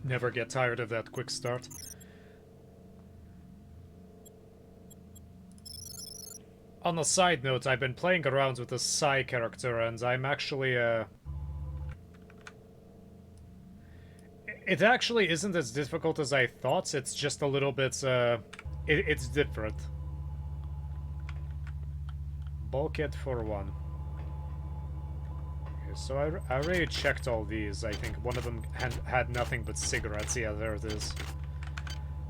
Never get tired of that quick start. On a side note, I've been playing around with the Psy character, and I'm actually, It actually isn't as difficult as I thought, it's just a little bit, it's different. Bulkhead for one. Okay, so I already checked all these. I think one of them had nothing but cigarettes. Yeah, there it is.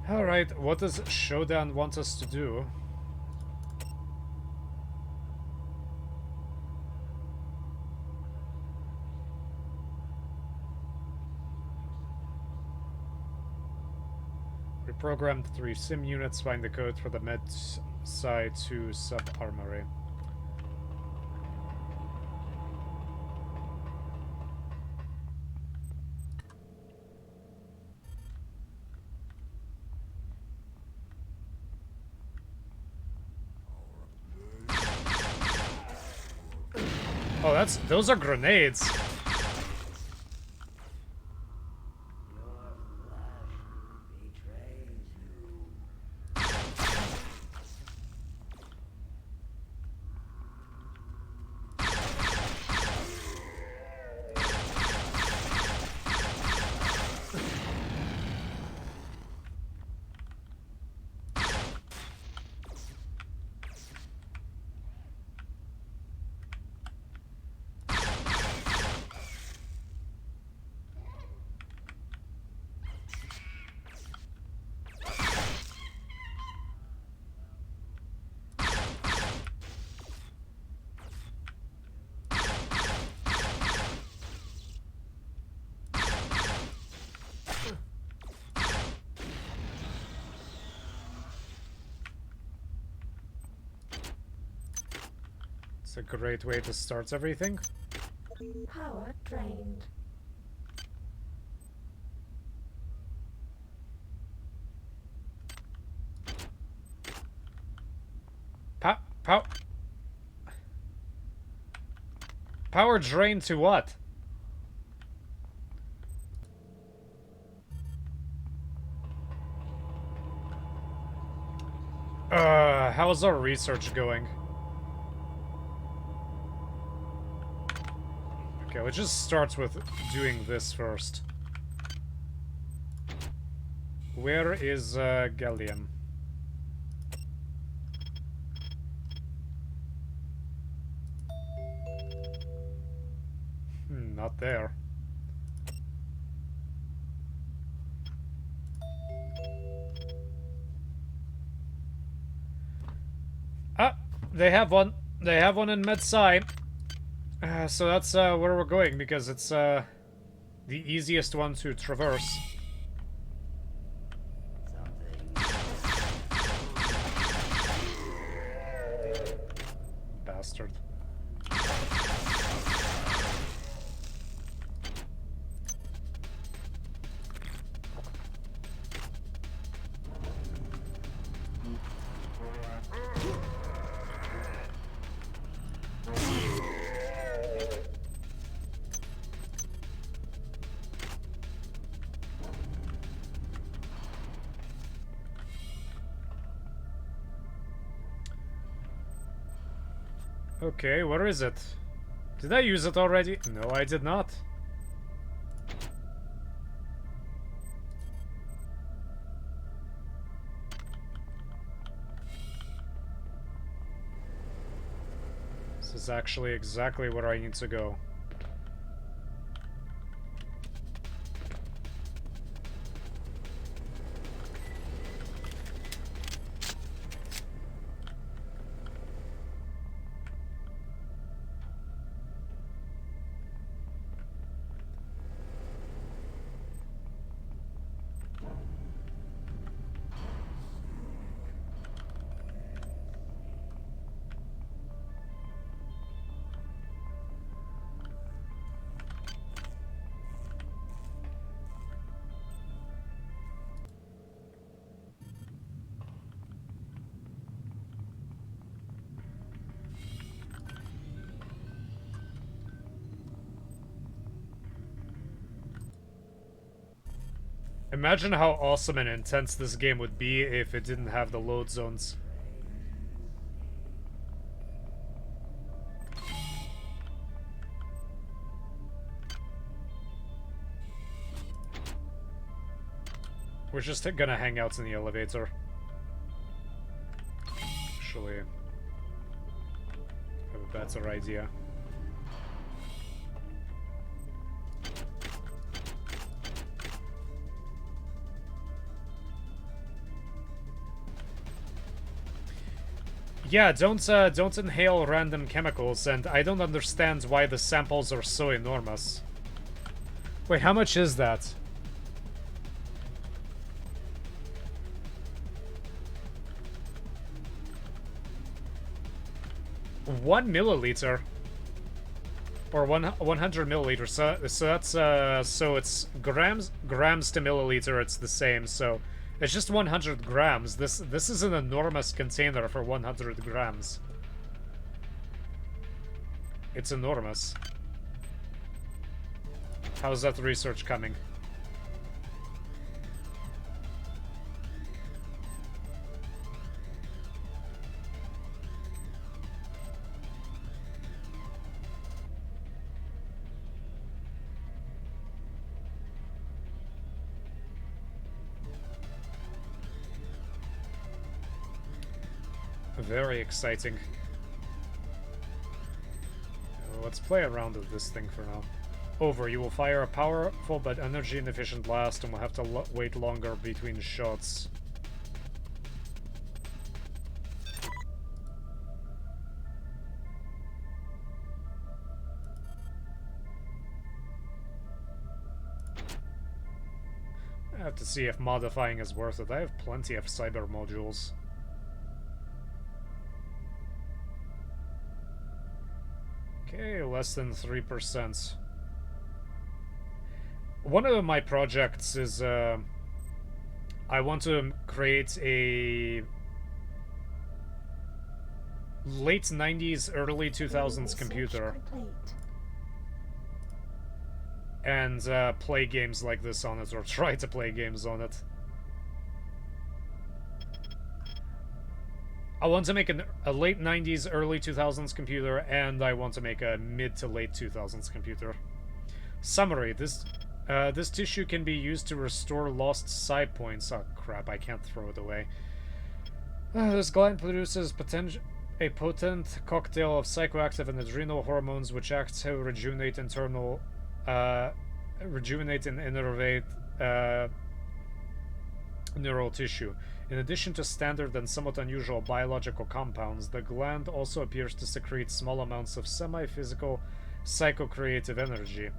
Alright, what does Shodan want us to do? Reprogrammed 3 sim units, find the code for the Med Psi 2 sub-armory. Oh, those are grenades. A great way to start everything. Power drained. Power drain to what? How's our research going? Okay, let's just start with doing this first. Where is gallium? Not there. Ah, they have one. They have one in Med Psi. So that's where we're going, because it's the easiest one to traverse. Bastard. Okay, where is it? Did I use it already? No, I did not. This is actually exactly where I need to go. Imagine how awesome and intense this game would be if it didn't have the load zones. We're just gonna hang out in the elevator. Actually, I have a better idea. Yeah, don't inhale random chemicals, and I don't understand why the samples are so enormous. Wait, how much is that? One milliliter, or 100 milliliters. So that's so it's grams to milliliter. It's the same. So it's just 100 grams. This is an enormous container for 100 grams. It's enormous. How's that research coming? Very exciting. Let's play around with this thing for now. Over. You will fire a powerful but energy inefficient blast and will have to wait longer between shots. I have to see if modifying is worth it. I have plenty of cyber modules. Okay, less than 3%. One of my projects is, I want to create a late 90s, early 2000s computer. And play games like this on it, or try to play games on it. I want to make a late 90s, early 2000s computer, and I want to make a mid to late 2000s computer. Summary: this tissue can be used to restore lost psi points. Oh crap! I can't throw it away. This gland produces a potent cocktail of psychoactive and adrenal hormones, which act to rejuvenate and innervate neural tissue. In addition to standard and somewhat unusual biological compounds, the gland also appears to secrete small amounts of semi-physical psycho-creative energy.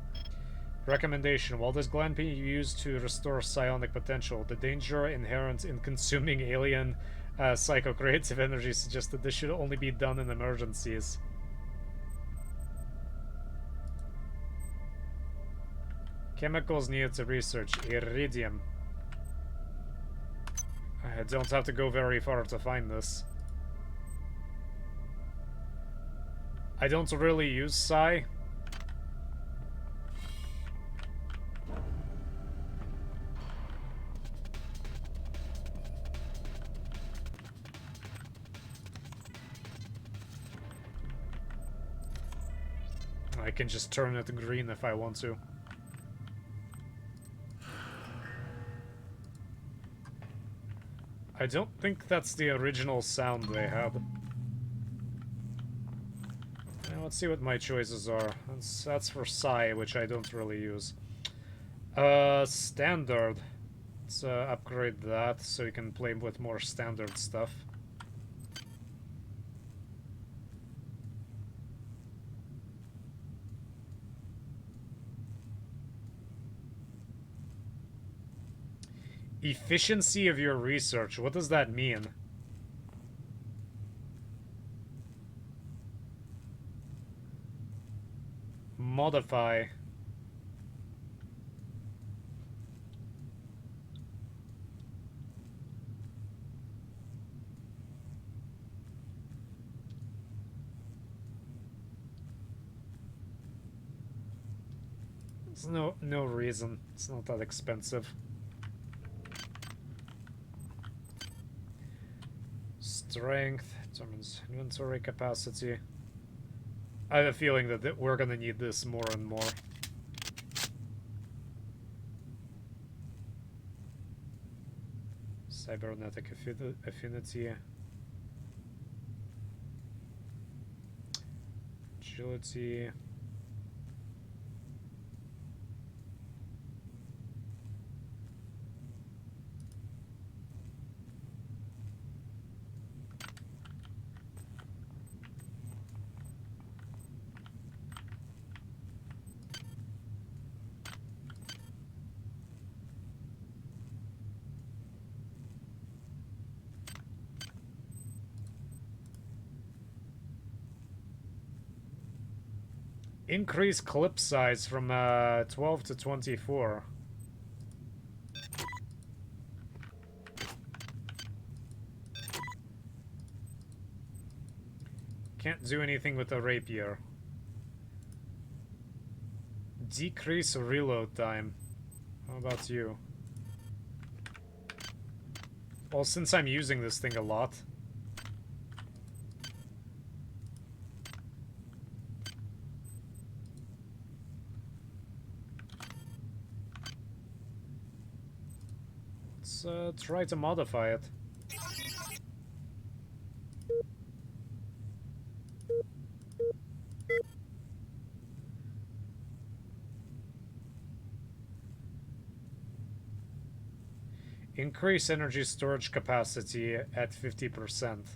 Recommendation: while this gland can be used to restore psionic potential, the danger inherent in consuming alien psycho-creative energy suggests that this should only be done in emergencies. Chemicals needed to research. Iridium. I don't have to go very far to find this. I don't really use psi. I can just turn it green if I want to. I don't think that's the original sound they had. Now, let's see what my choices are. That's for psi, which I don't really use. Standard. Let's upgrade that so you can play with more standard stuff. Efficiency of your research. What does that mean? Modify. There's no reason. It's not that expensive. Strength determines inventory capacity. I have a feeling that we're gonna need this more and more. Cybernetic affinity. Agility. Increase clip size from 12 to 24. Can't do anything with a rapier. Decrease reload time. How about you? Well, since I'm using this thing a lot. Let's try to modify it. Increase energy storage capacity at 50%.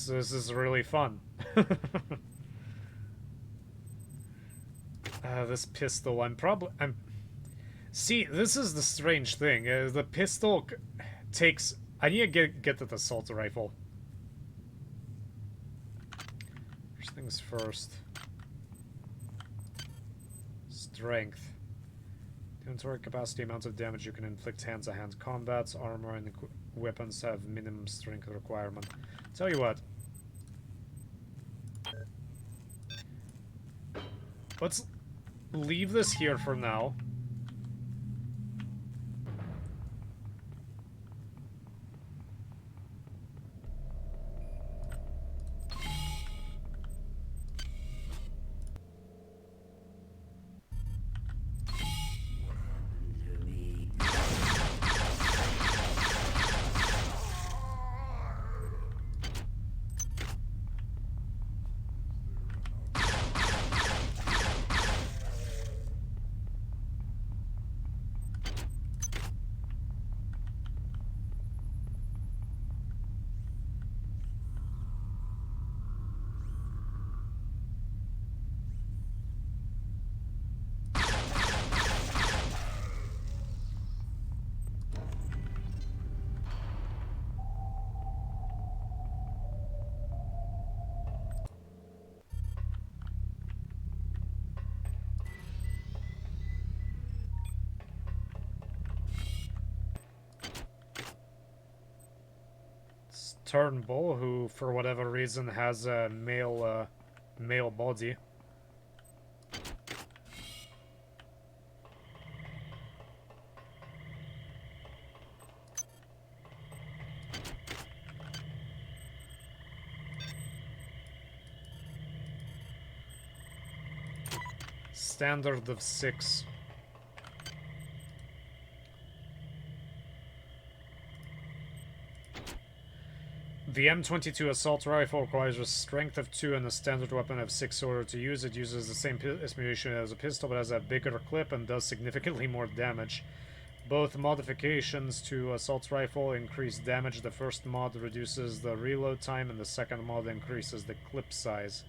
This is really fun. This pistol, see, this is the strange thing. The pistol takes... I need to get to the assault rifle. First things first. Strength. Inventory capacity, amount of damage you can inflict hand-to-hand combats, armor, and weapons have minimum strength requirement. Tell you what. Let's leave this here for now. Turnbull, who for whatever reason has a male body. Standard of 6. The M22 assault rifle requires a strength of 2 and a standard weapon of 6 in order to use it. Uses the same ammunition as a pistol, but has a bigger clip and does significantly more damage. Both modifications to assault rifle increase damage. The first mod reduces the reload time, and the second mod increases the clip size.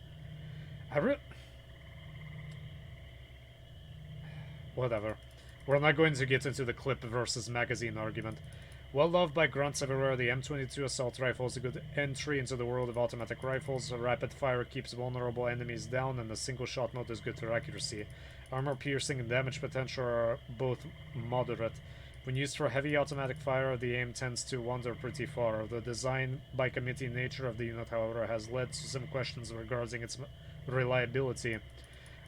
Whatever. We're not going to get into the clip versus magazine argument. Well loved by grunts everywhere, the M22 assault rifle is a good entry into the world of automatic rifles. Rapid fire keeps vulnerable enemies down, and the single shot mode is good for accuracy. Armor piercing and damage potential are both moderate. When used for heavy automatic fire, the aim tends to wander pretty far. The design by committee nature of the unit, however, has led to some questions regarding its reliability.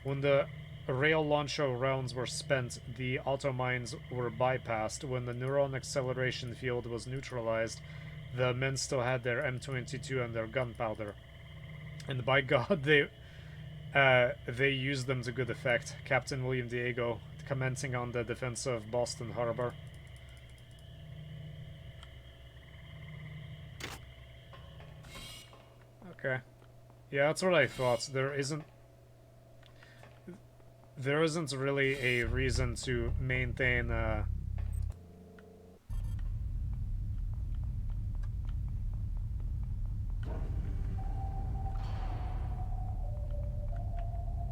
When the rail launcher rounds were spent, the auto mines were bypassed. When the neuron acceleration field was neutralized, the men still had their M22 and their gunpowder. And by God, they used them to good effect. Captain William Diego, commenting on the defense of Boston Harbor. Okay. Yeah, that's what I thought. There isn't really a reason to maintain oh,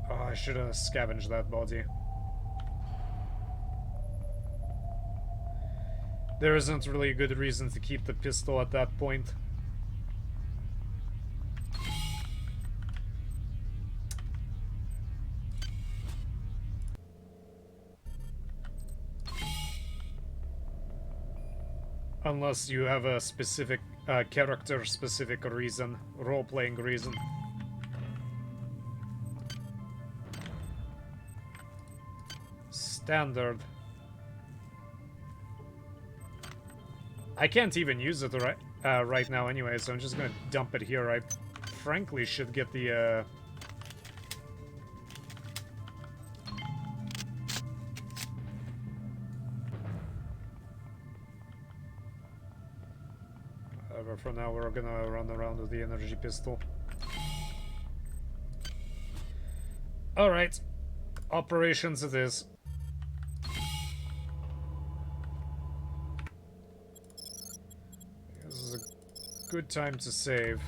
I should have scavenged that body. There isn't really a good reason to keep the pistol at that point. Unless you have a specific character-specific reason, role-playing reason. Standard. I can't even use it right now anyway, so I'm just gonna dump it here. I frankly should get the for now, we're gonna run around with the energy pistol. Alright. Operations it is. This is a good time to save.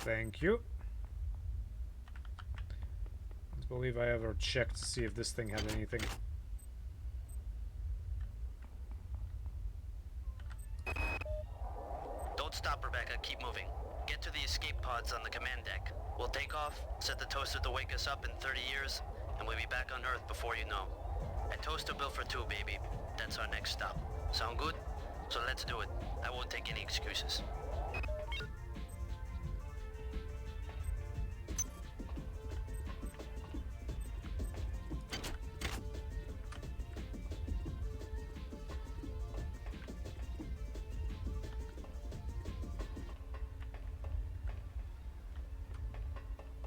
Thank you. I don't believe I ever checked to see if this thing had anything. Don't stop, Rebecca. Keep moving. Get to the escape pods on the command deck. We'll take off, set the toaster to wake us up in 30 years, and we'll be back on Earth before you know. A toaster built for two, baby. That's our next stop. Sound good? So let's do it. I won't take any excuses.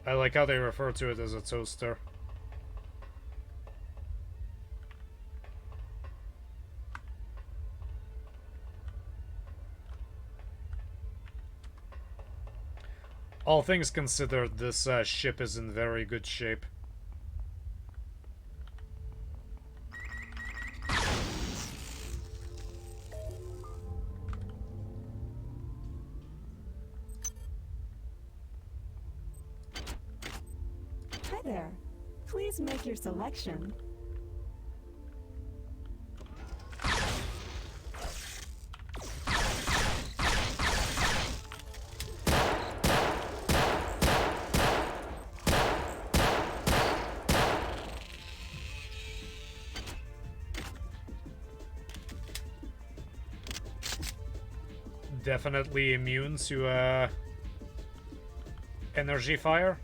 I like how they refer to it as a toaster. All things considered, this ship is in very good shape. Hi there. Please make your selection. Definitely immune to energy fire.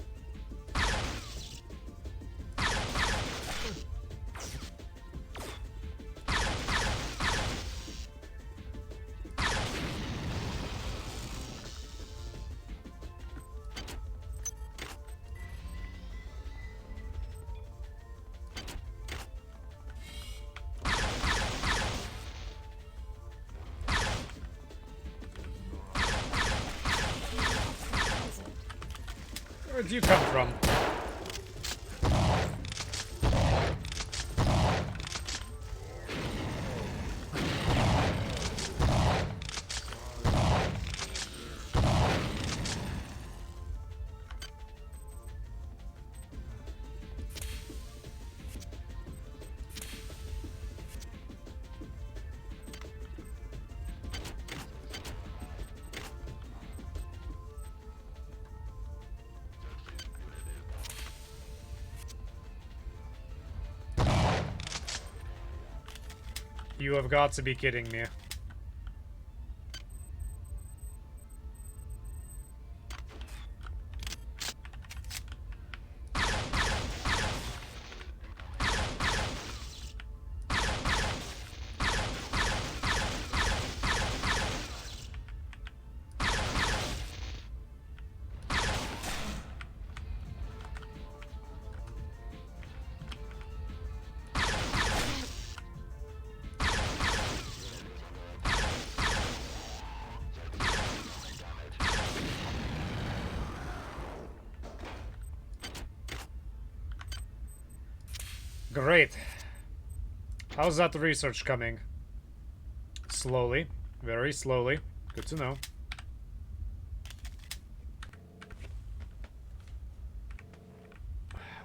Where'd you come from? You have got to be kidding me. Great. How's that research coming? Slowly. Very slowly. Good to know.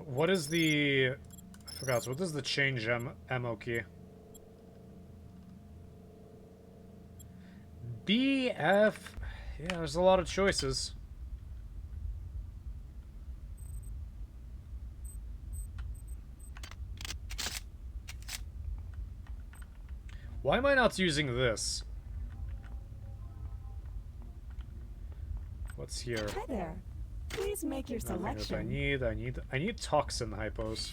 What is the... I forgot. What is the change ammo key? B, F... Yeah, there's a lot of choices. Why am I not using this? What's here? Hi there. Please make your Nothing that selection. I need toxin hypos.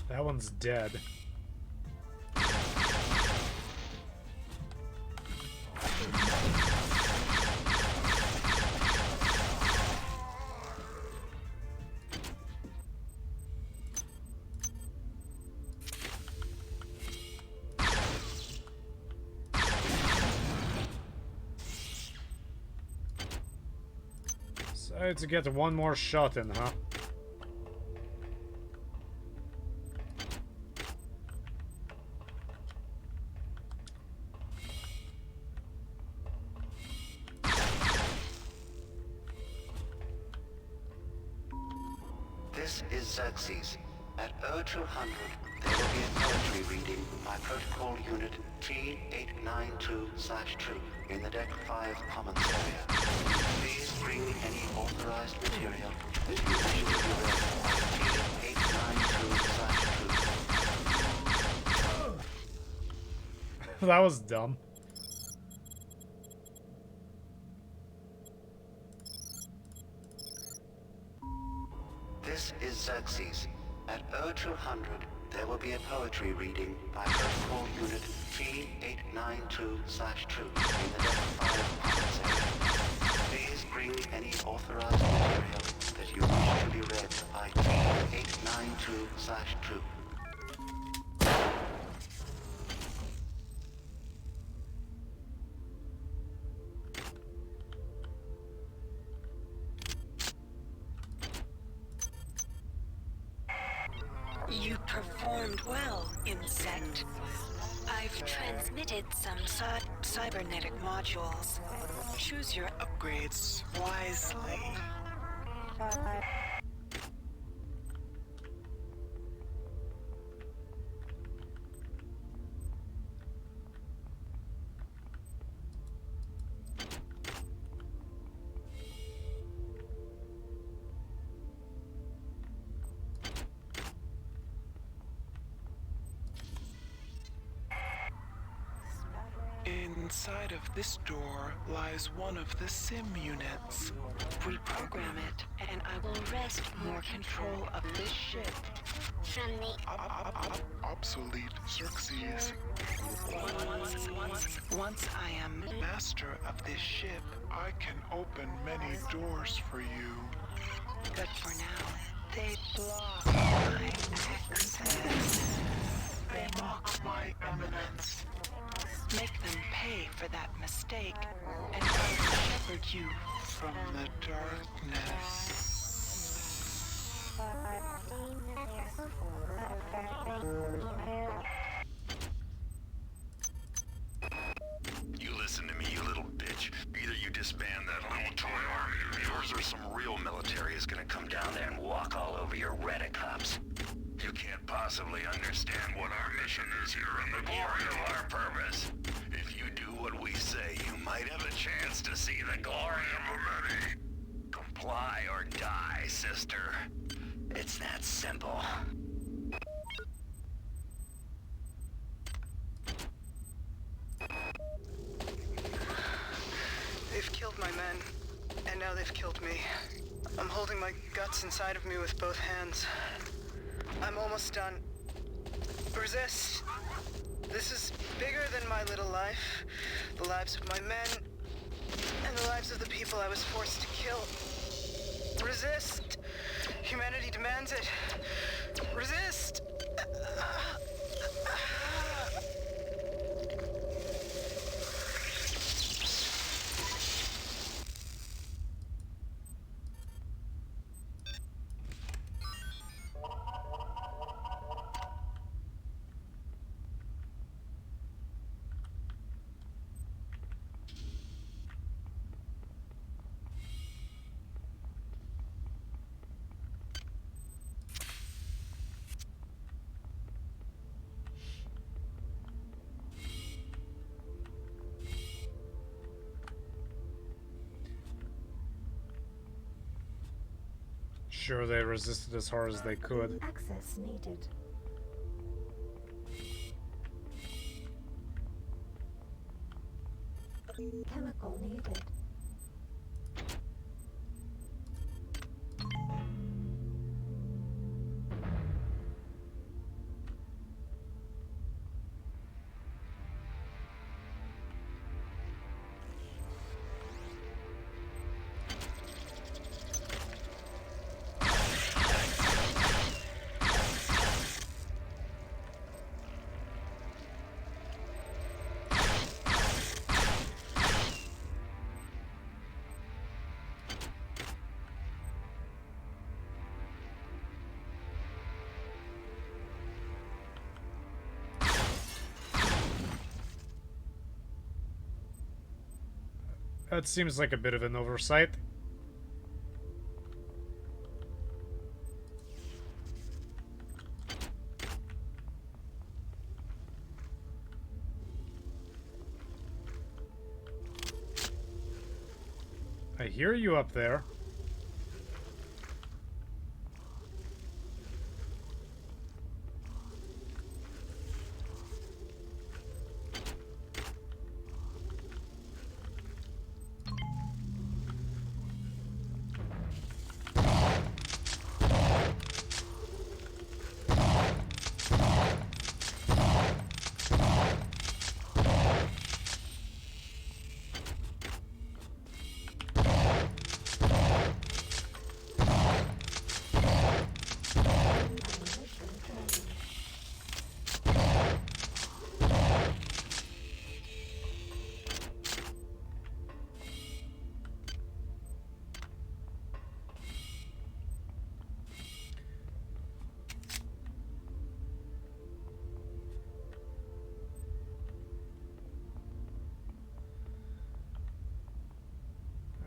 That one's dead. So to get one more shot in, huh? This is Xerxes. At 0200, there will be a poetry reading by Protocol Unit T892/2 in the Deck 5 Commons area. Please bring any authorized material that you wish to be read by T892/2. That was dumb. This is Xerxes. At 0200, there will be a poetry reading by Protocol Unit T892/2 in the Deck 5 Commons area. Please bring any authorized material that you wish to be read by T892/2. You performed well, insect. I've transmitted some cybernetic modules. Choose your upgrades wisely. Inside of this door lies one of the sim units. Reprogram it, and I will wrest more control of this ship. From the Obsolete Xerxes. once I am Master of this ship, I can open many doors for you. but for now, they block my access. They mock my eminence. Make them pay for that mistake, and I will shepherd you From the darkness. You listen to me, you little bitch. Either you disband that little toy army of yours, or some real military is gonna come down there and walk all over your redicops. You can't possibly understand what our mission is here and the glory of our purpose. If you do what we say, you might have a chance to see the glory of humanity. Comply or die, sister. It's that simple. They've killed my men, and now they've killed me. I'm holding my guts inside of me with both hands. I'm almost done. Resist. This is bigger than my little life. The lives of my men, and the lives of the people I was forced to kill. Resist. Humanity demands it. Resist. Sure, they resisted as hard as they could. Access needed. Chemical needed. That seems like a bit of an oversight. I hear you up there.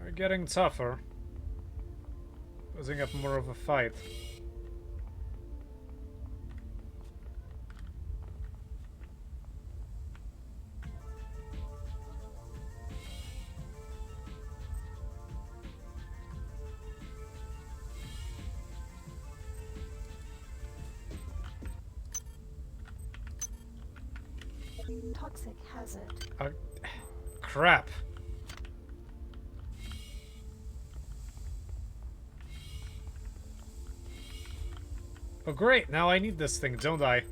They're getting tougher. Putting up more of a fight. Toxic hazard. Crap. Oh great, now I need this thing, don't I?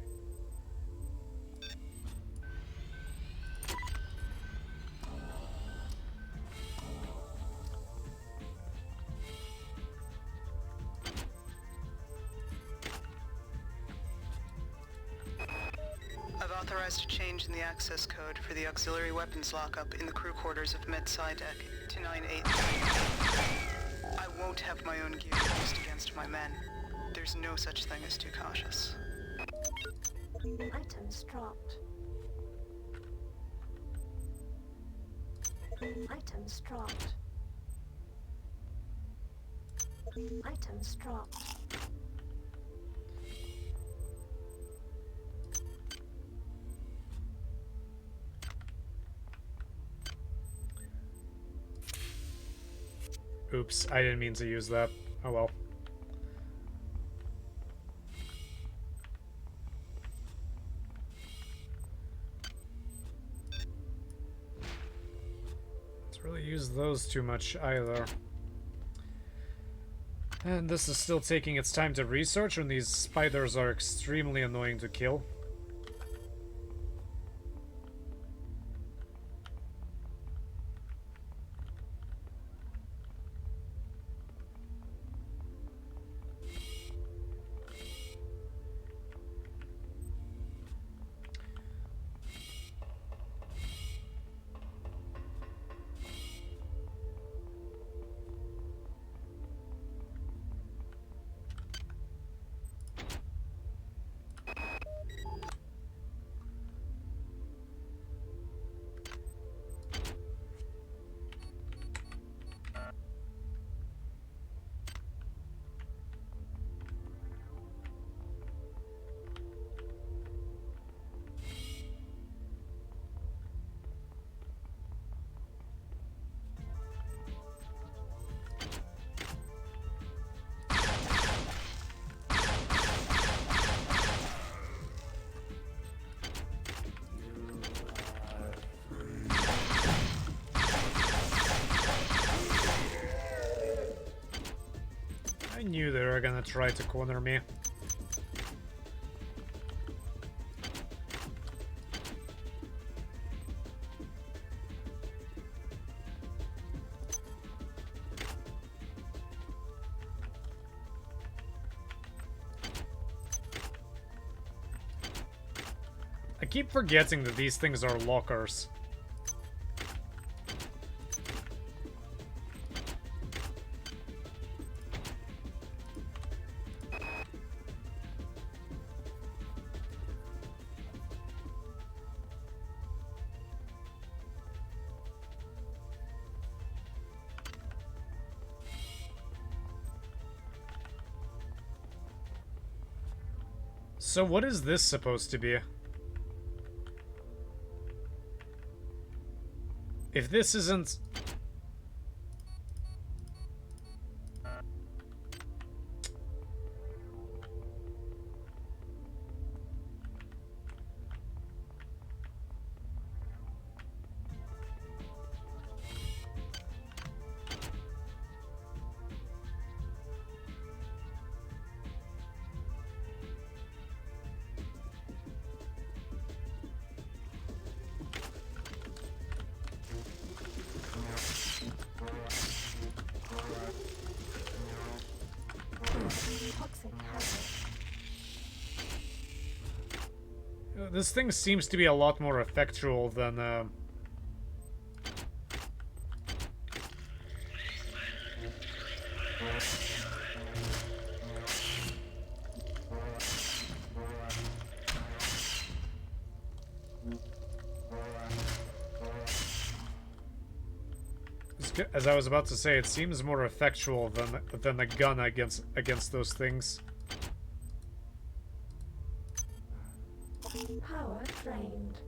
authorized a change in the access code for the auxiliary weapons lockup in the crew quarters of Med Sci Deck to 983. I won't have my own gear used against my men. There's no such thing as too cautious. Items dropped. Items dropped. Items dropped. Oops, I didn't mean to use that. Oh well. Let's really use those too much either. And this is still taking its time to research, and these spiders are extremely annoying to kill. I knew they were gonna try to corner me. I keep forgetting that these things are lockers. So what is this supposed to be? If this isn't... Toxic hazard. This thing seems to be a lot more effectual than, as I was about to say, it seems more effectual than the gun against those things. Power drained.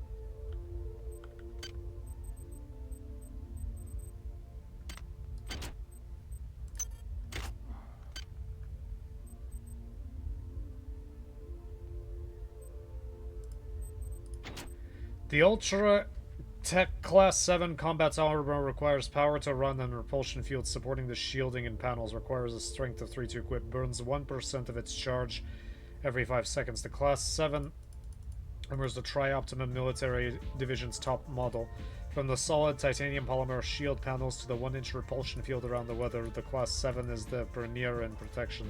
The Ultra Tech Class 7 combat armor requires power to run, and repulsion field supporting the shielding and panels requires a strength of 3 to equip. Burns 1% of its charge every 5 seconds. The Class 7 armors the Tri-Optimum Military Division's top model. From the solid titanium polymer shield panels to the 1-inch repulsion field around the weather, the Class 7 is the premier in protection.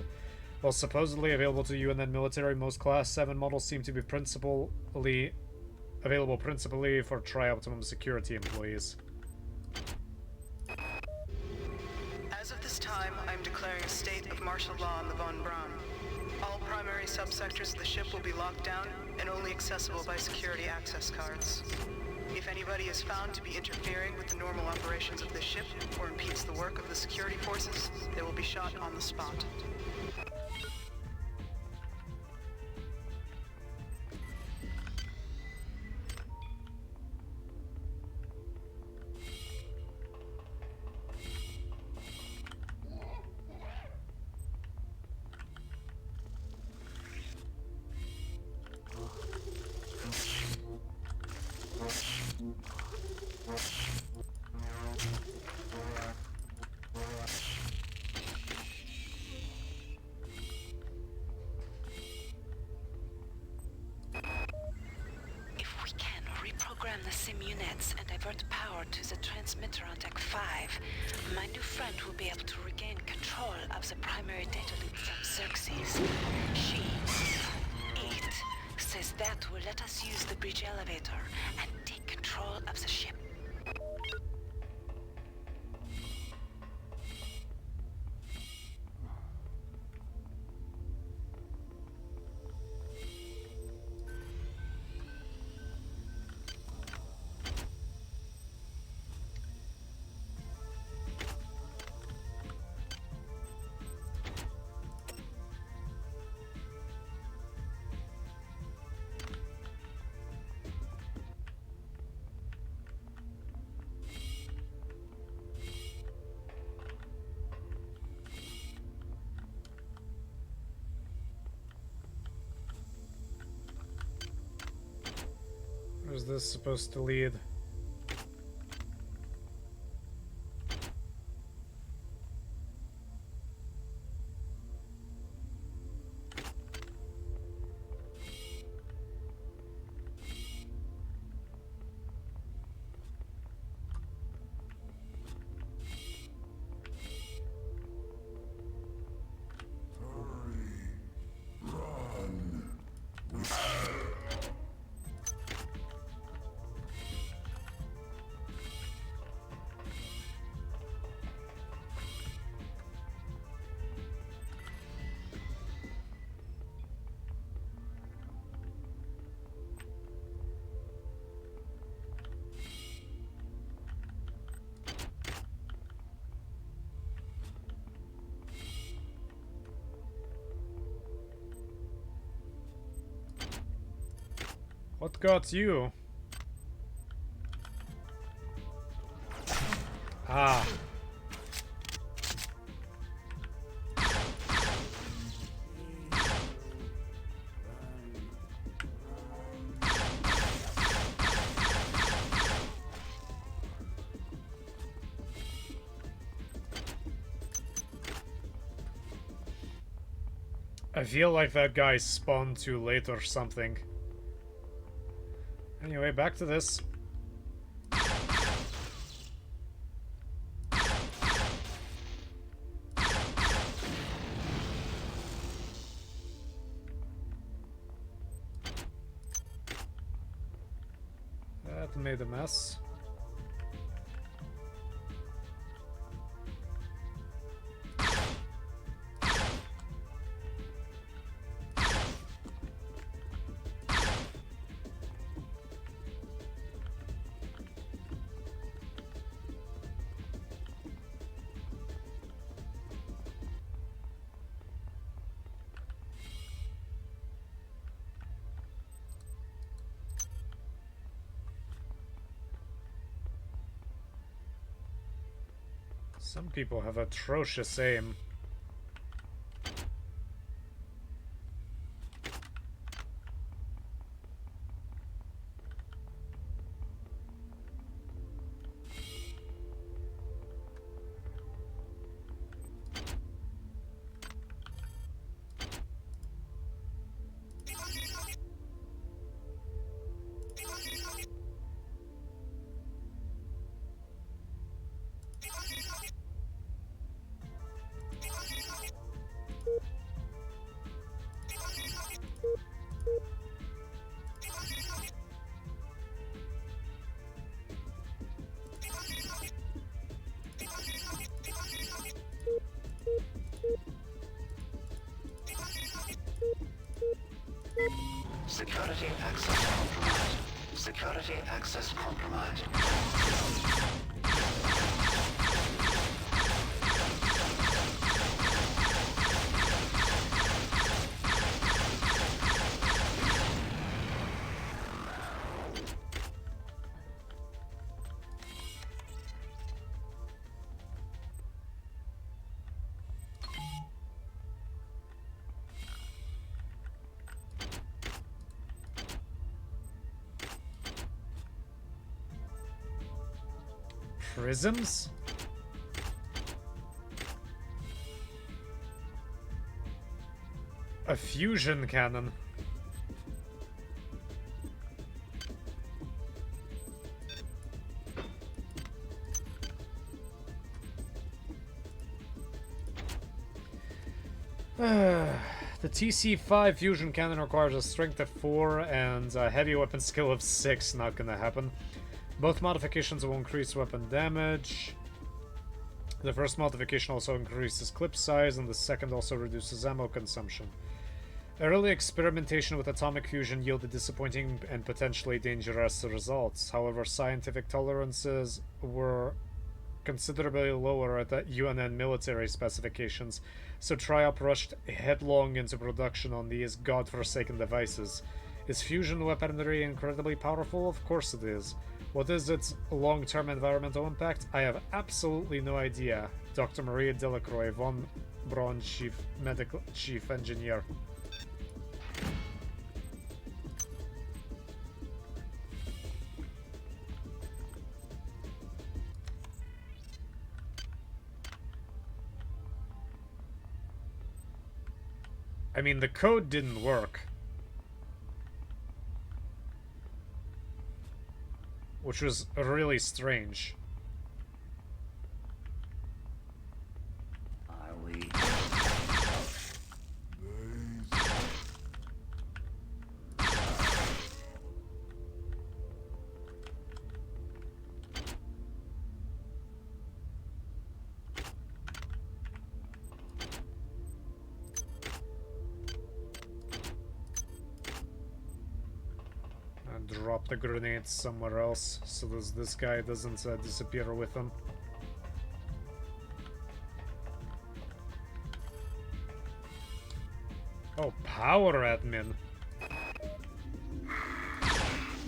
While supposedly available to UNN military, most Class 7 models seem to be principally Available principally for Tri-Optimum security employees. As of this time, I'm declaring a state of martial law on the Von Braun. All primary subsectors of the ship will be locked down and only accessible by security access cards. If anybody is found to be interfering with the normal operations of the ship or impedes the work of the security forces, they will be shot on the spot. If we can reprogram the sim units and divert power to the transmitter on deck 5, my new friend will be able to regain control of the primary data loop from Xerxes. She, it, says that will let us use the bridge elevator and take control of the ship. Where's this supposed to lead? What got you? Ah. I feel like that guy spawned too late or something. Anyway, back to this. That made a mess. Some people have atrocious aim. Security access compromised. Security access compromised. Prisms? A fusion cannon. The TC5 fusion cannon requires a strength of 4 and a heavy weapon skill of 6. Not gonna happen. Both modifications will increase weapon damage. The first modification also increases clip size, and the second also reduces ammo consumption. Early experimentation with atomic fusion yielded disappointing and potentially dangerous results. However, scientific tolerances were considerably lower at the UNN military specifications, so TRIOP rushed headlong into production on these godforsaken devices. Is fusion weaponry incredibly powerful? Of course it is. What is its long-term environmental impact? I have absolutely no idea. Dr. Maria Delacroix, von Braun, Chief Engineer. I mean, the code didn't work. Which was really strange. Are we? Drop the grenades somewhere else so this guy doesn't disappear with them. Oh, power admin.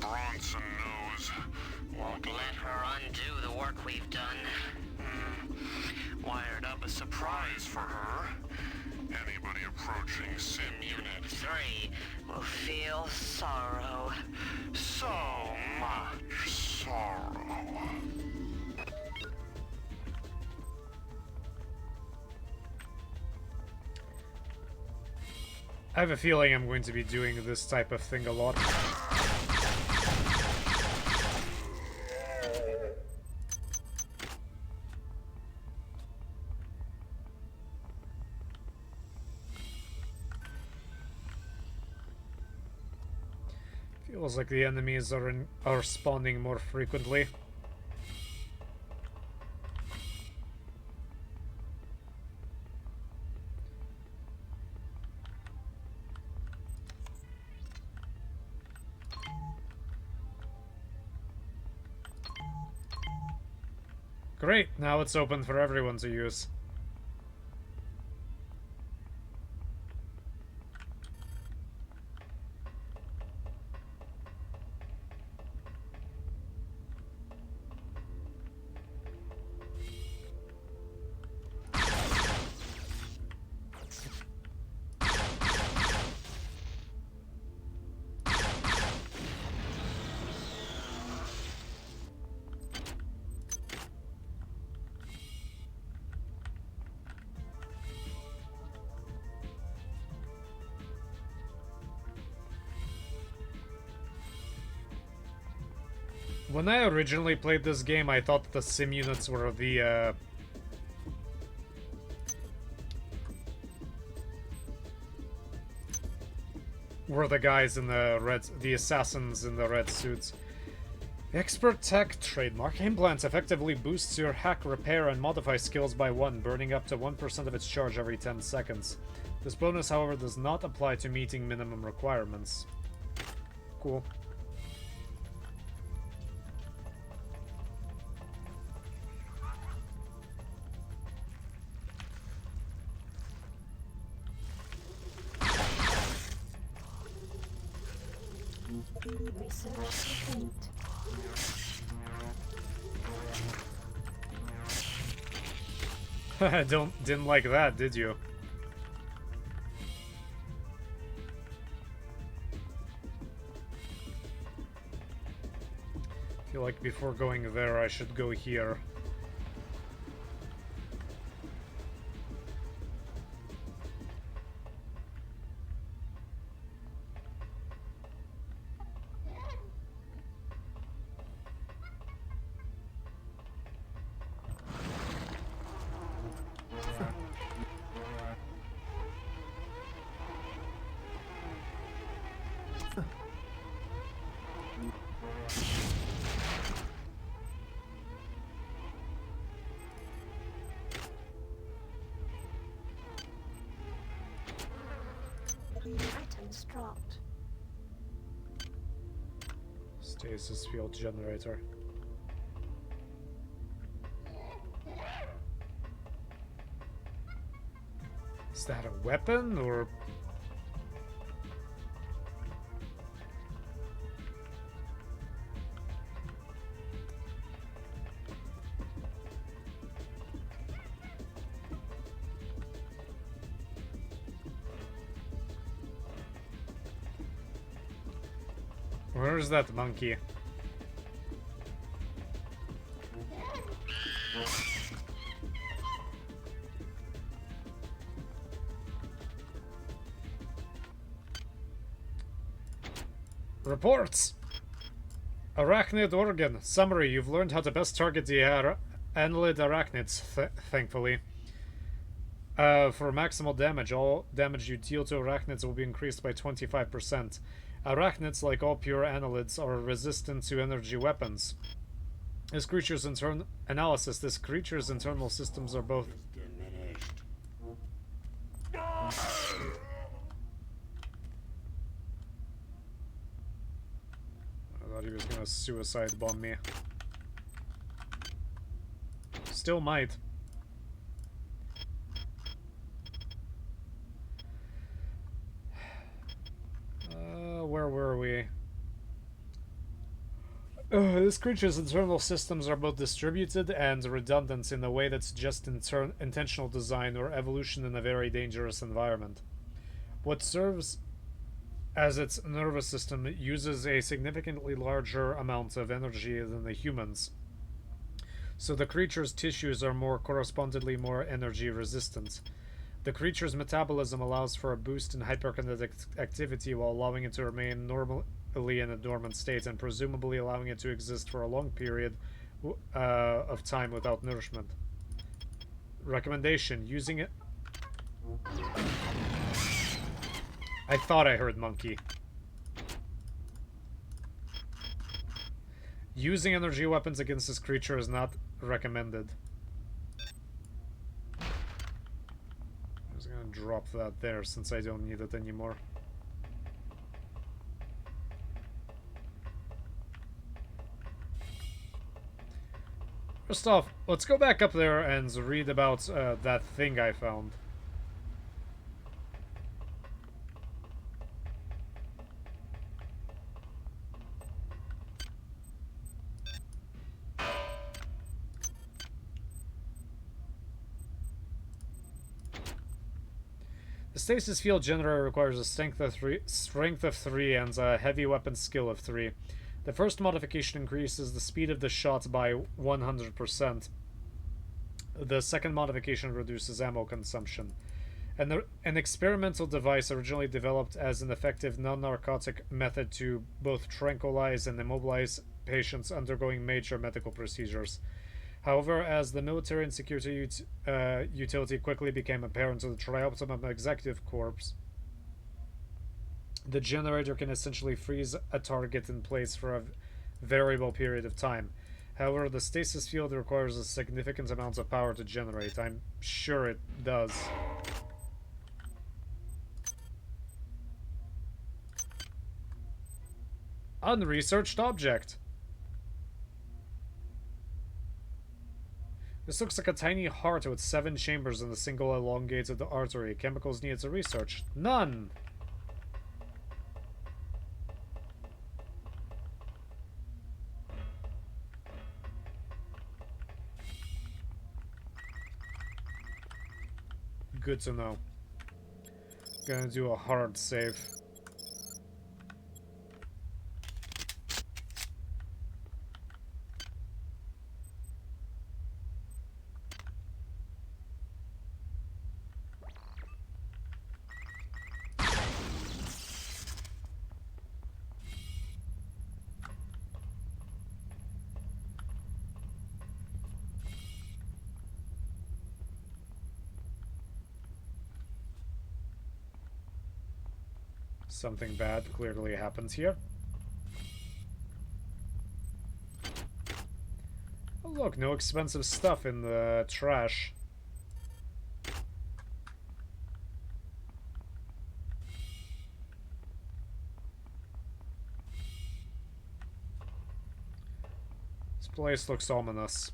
Bronson knows. Won't let her undo the work we've done. Wired up a surprise for her. Anybody approaching Sim Unit 3 will feel sorrow. So much sorrow. I have a feeling I'm going to be doing this type of thing a lot. Feels like the enemies are spawning more frequently. Great, now it's open for everyone to use. When I originally played this game, I thought the sim units were the guys in the red, the assassins in the red suits. Expert Tech trademark implants effectively boosts your hack, repair, and modify skills by 1, burning up to 1% of its charge every 10 seconds. This bonus, however, does not apply to meeting minimum requirements. cool. Research complete. Didn't like that, did you? Feel like before going there, I should go here. Items dropped. Stasis field generator. Is that a weapon or? Where's that monkey? Reports! Arachnid organ. Summary. You've learned how to best target the annelid arachnids, thankfully. For maximal damage, all damage you deal to arachnids will be increased by 25%. Arachnids, like all pure annelids, are resistant to energy weapons. This creature's analysis. This creature's internal systems are both Diminished. I thought he was gonna suicide bomb me. Still might. Where were we? This creature's internal systems are both distributed and redundant in a way that's just intentional design or evolution in a very dangerous environment. What serves as its nervous system uses a significantly larger amount of energy than the humans. So the creature's tissues are correspondingly more energy resistant. The creature's metabolism allows for a boost in hyperkinetic activity while allowing it to remain normally in a dormant state and presumably allowing it to exist for a long period of time without nourishment. Recommendation: using it. I thought I heard monkey. Using energy weapons against this creature is not recommended. I'm just gonna drop that there since I don't need it anymore. First off, let's go back up there and read about that thing I found. The stasis field generator requires a strength of 3 and a heavy weapon skill of 3. The first modification increases the speed of the shot by 100%. The second modification reduces ammo consumption. An experimental device originally developed as an effective non-narcotic method to both tranquilize and immobilize patients undergoing major medical procedures. However, as the military and security utility quickly became apparent to the Trioptimum Executive Corps, the generator can essentially freeze a target in place for a variable period of time. However, the stasis field requires a significant amount of power to generate. I'm sure it does. Unresearched object. This looks like a tiny heart with 7 chambers and a single elongated artery. Chemicals needed to research. None! Good to know. Gonna do a hard save. Something bad clearly happens here. Oh look, no expensive stuff in the trash. This place looks ominous.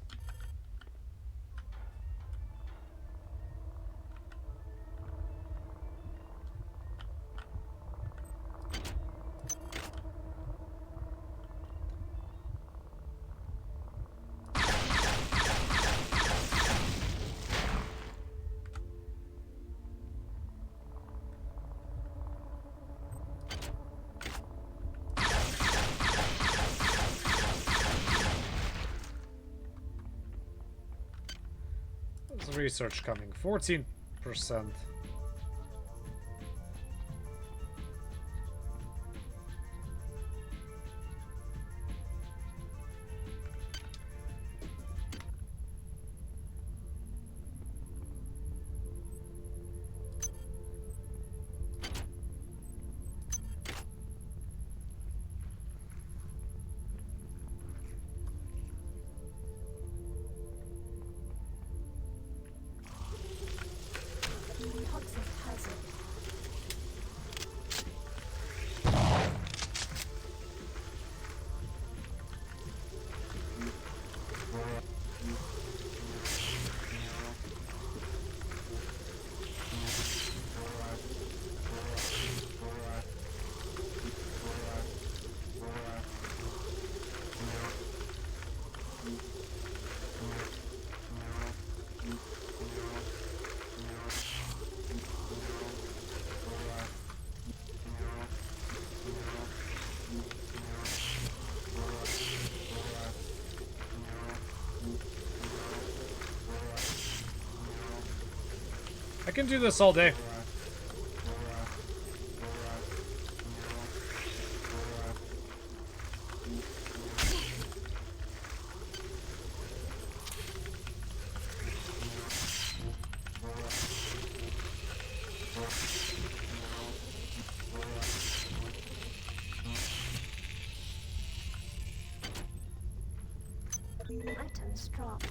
Research coming. 14%. Toxic hazard. I can do this all day. Items dropped.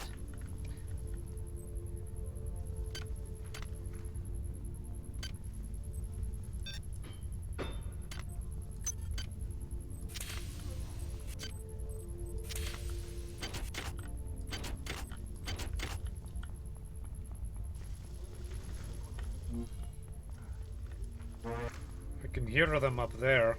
I can hear them up there.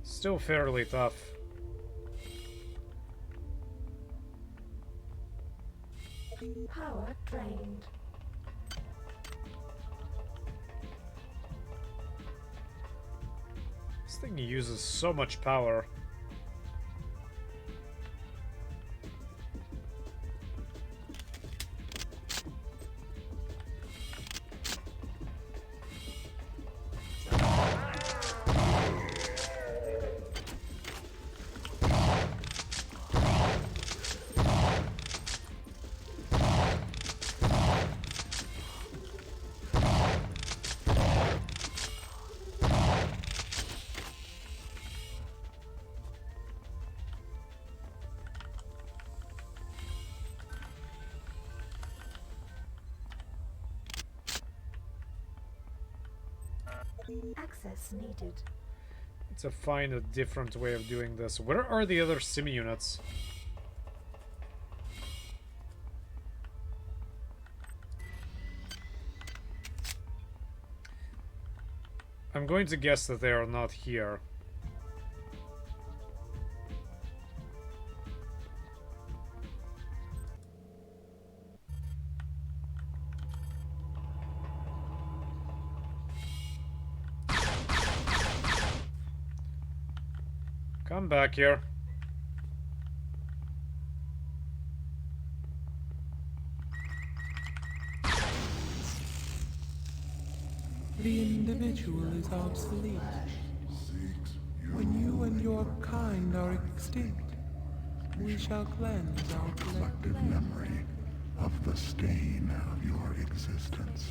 Still fairly tough. Power drained. This thing uses so much power. Access needed. To find a different way of doing this. Where are the other sim units? I'm going to guess that they are not here. Come back here. The individual is obsolete. When you and your kind are extinct, we shall cleanse our collective Memory of the stain of your existence.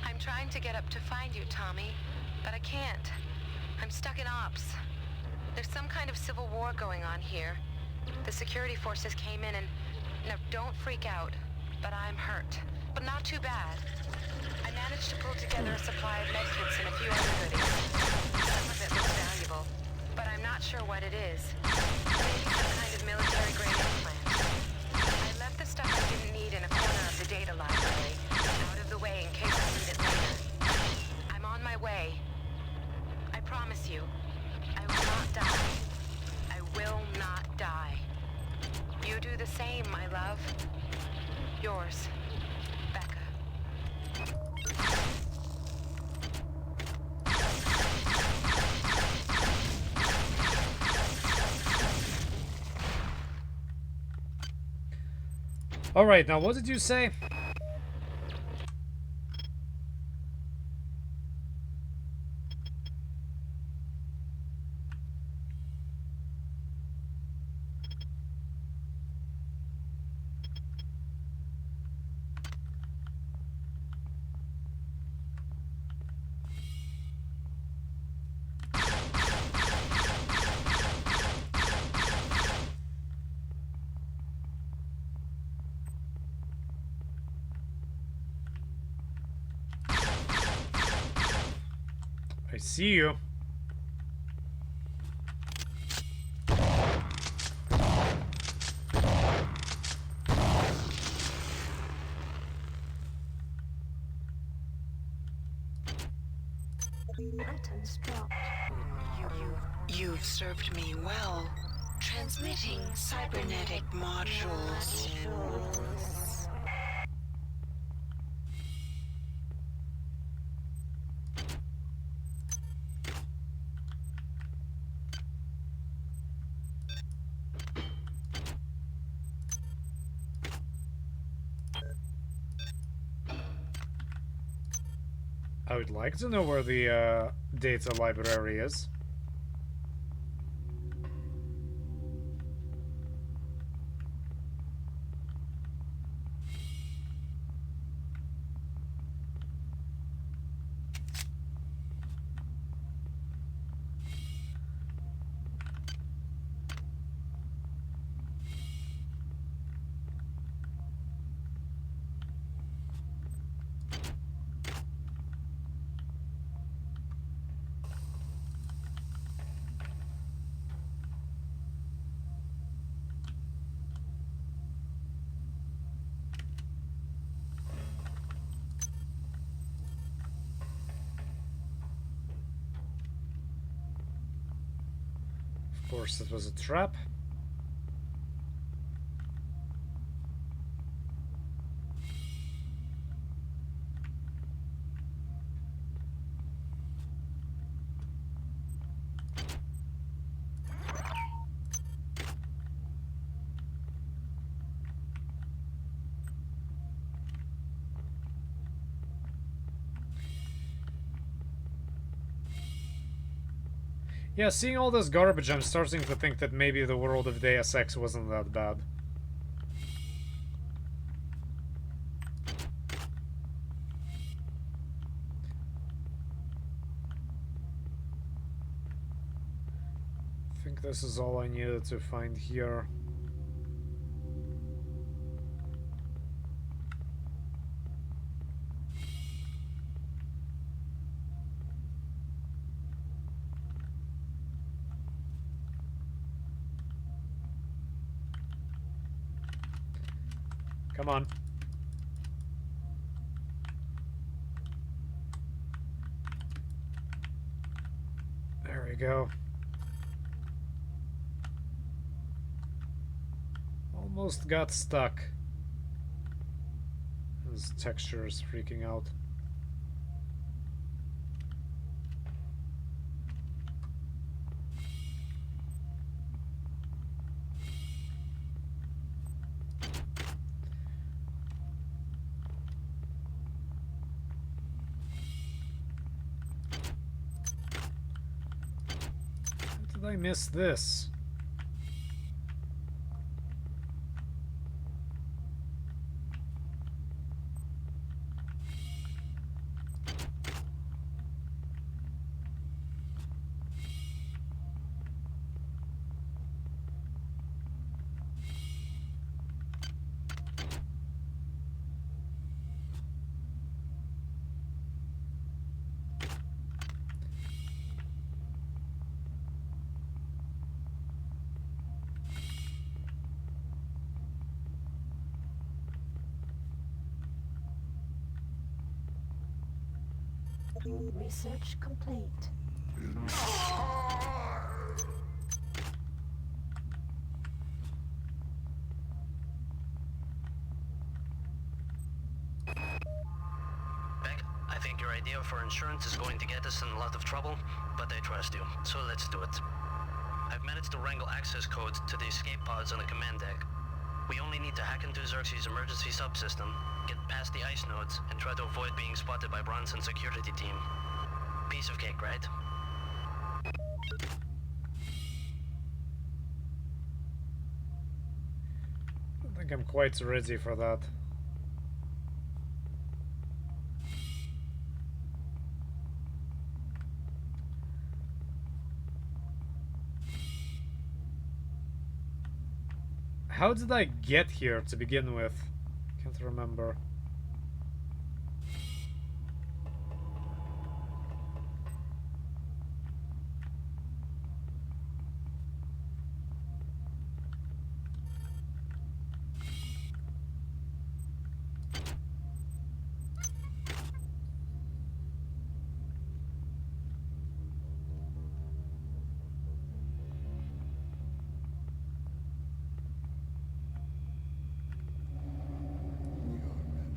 I'm trying to get up to find you, Tommy, but I can't. I'm stuck in ops. There's some kind of civil war going on here. The security forces came in and... Now, don't freak out, but I'm hurt. But not too bad. I managed to pull together a supply of medkits and a few other goodies. Some of it looks valuable, but I'm not sure what it is. Maybe some kind of military-grade implant. I left the stuff I didn't need in a corner of the data library, out of the way in case I need it later. I'm on my way. I promise you, I will not die. I will not die. You do the same, my love. Yours, Becca. Alright, now what did you say? I see you. Items dropped. You've served me well. Transmitting cybernetic modules. I would like to know where the data library is. Of course, it was a trap. Yeah, seeing all this garbage, I'm starting to think that maybe the world of Deus Ex wasn't that bad. I think this is all I needed to find here. Come on. There we go. Almost got stuck. This texture is freaking out. How did I miss this? Research complete. Beck, I think your idea for insurance is going to get us in a lot of trouble, but I trust you, so let's do it. I've managed to wrangle access codes to the escape pods on the command deck. We only need to hack into Xerxes' emergency subsystem, get past the ice nodes, and try to avoid being spotted by Bronson's security team. Piece of cake, right? I think I'm quite ready for that. How did I get here to begin with? Can't remember.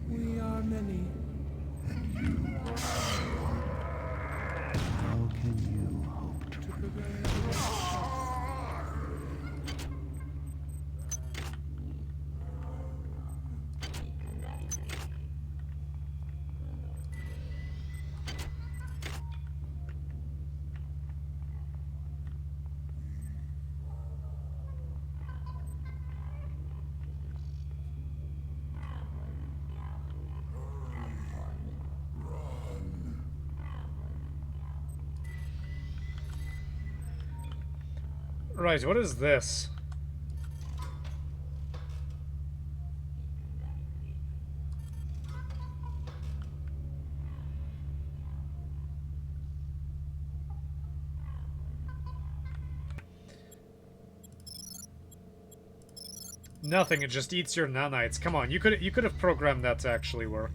We are many. How can you hope to Right, what is this? Nothing, it just eats your nanites. Come on, you could have programmed that to actually work.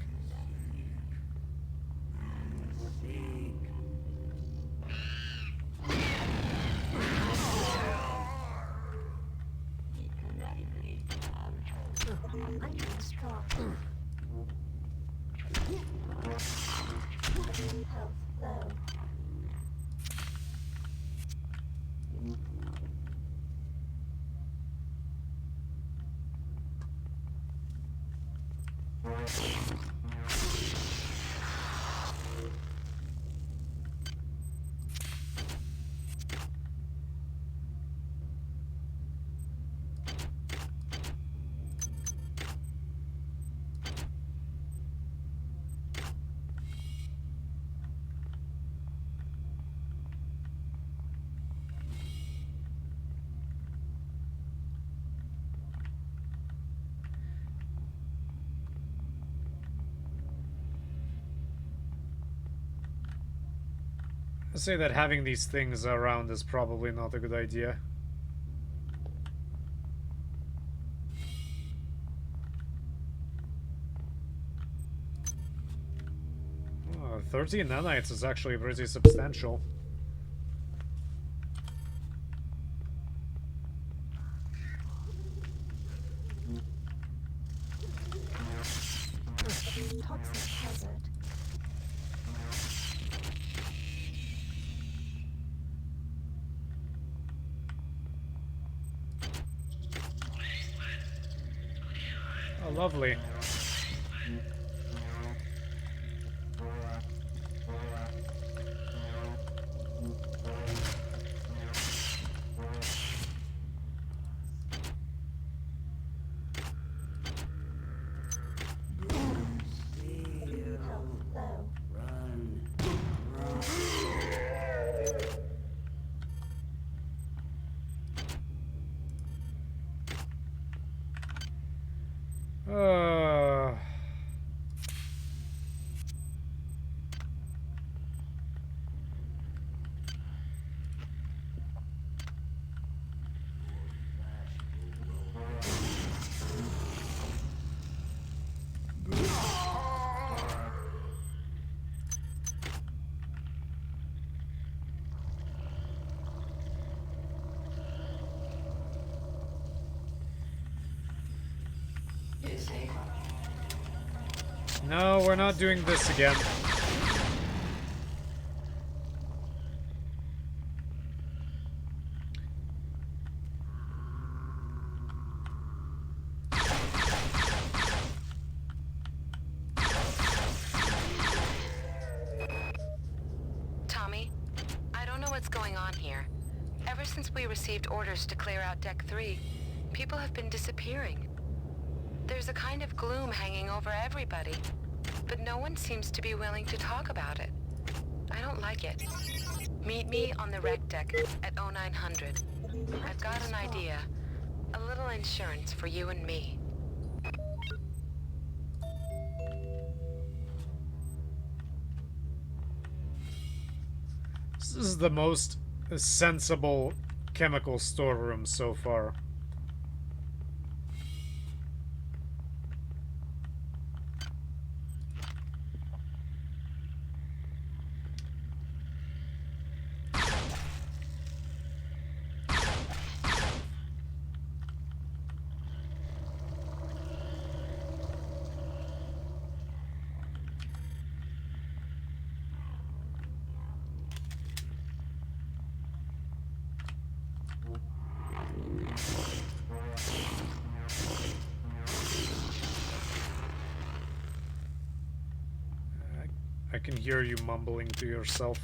I say that having these things around is probably not a good idea. 13 nanites is actually pretty substantial. Toxic hazard. Oh, lovely. No, we're not doing this again. Tommy, I don't know what's going on here. Ever since we received orders to clear out Deck 3, people have been disappearing. There's a kind of gloom hanging over everybody, but no one seems to be willing to talk about it. I don't like it. Meet me on the wreck deck at 0900. I've got an idea. A little insurance for you and me. This is the most sensible chemical storeroom so far. I can hear you mumbling to yourself.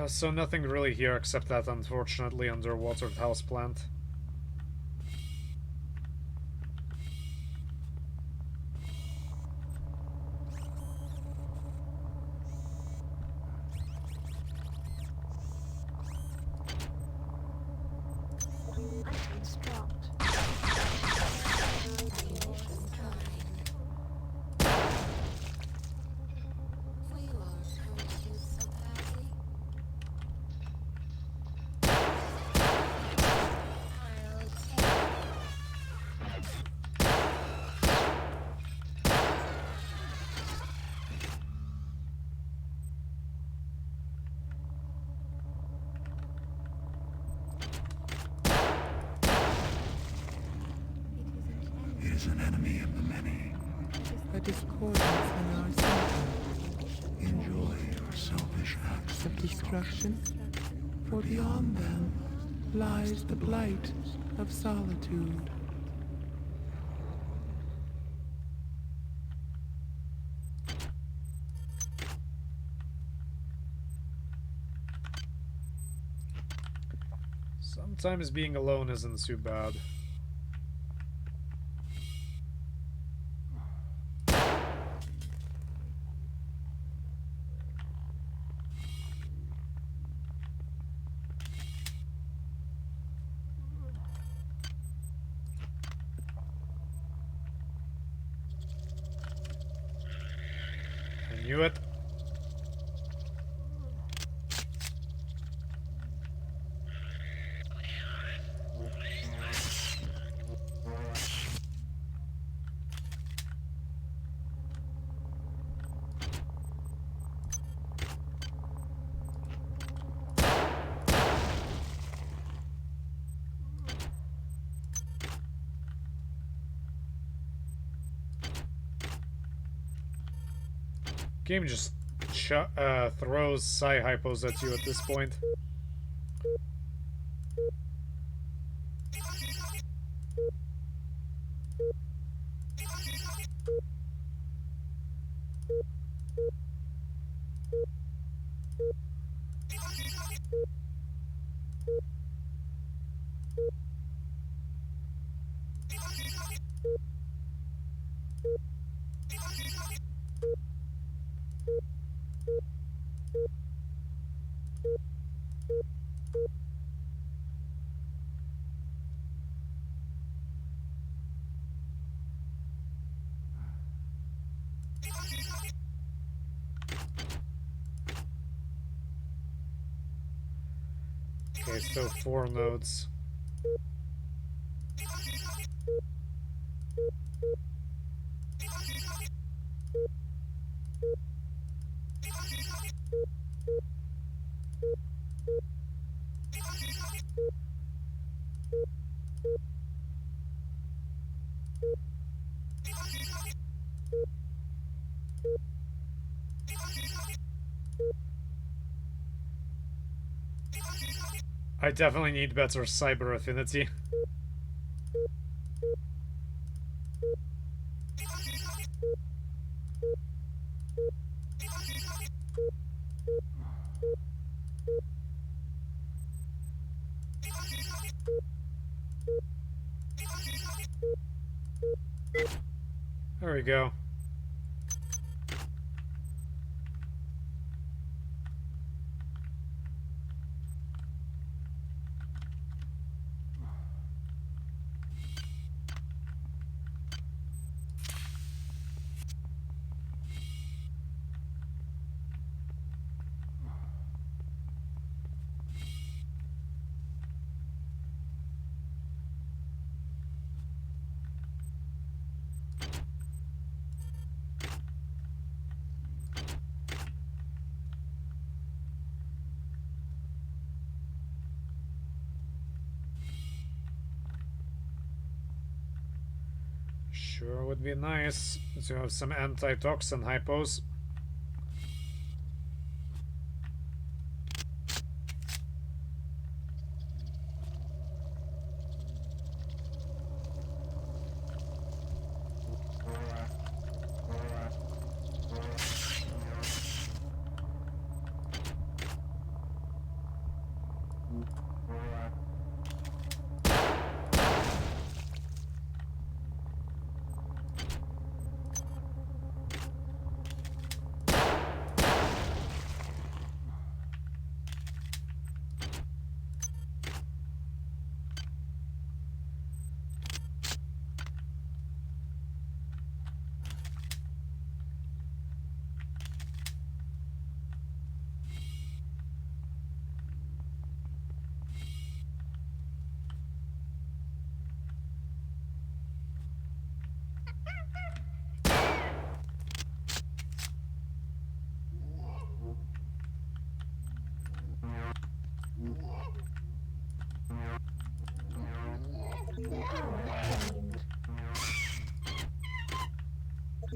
So nothing really here except that unfortunately underwater house plant. is an enemy of the many. A discordance in our center Enjoy your selfish acts of destruction, for beyond them lies the blight of solitude. Sometimes being alone isn't too bad. I knew it. Game just throws psi hypos at you at this point. Okay, so 4 nodes. I definitely need better cyber affinity. There we go. Sure would be nice to have some antitoxin hypos.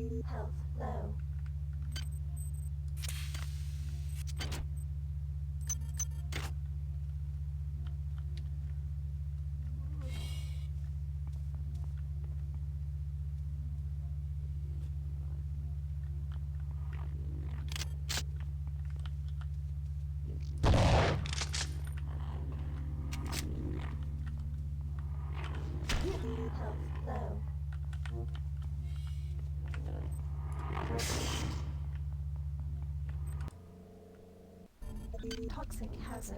Health low. Health low. Toxic hazard.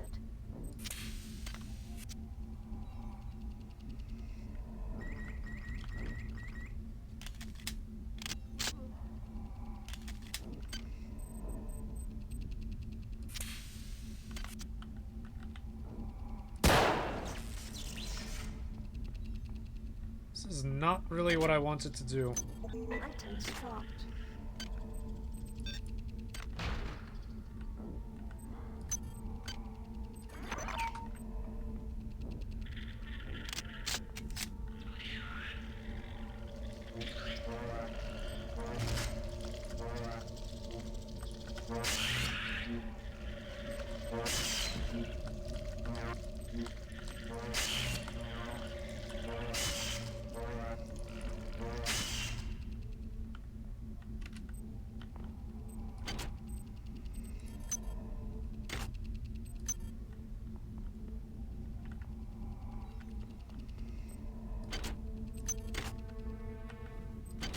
This is not really what I wanted to do. Items dropped.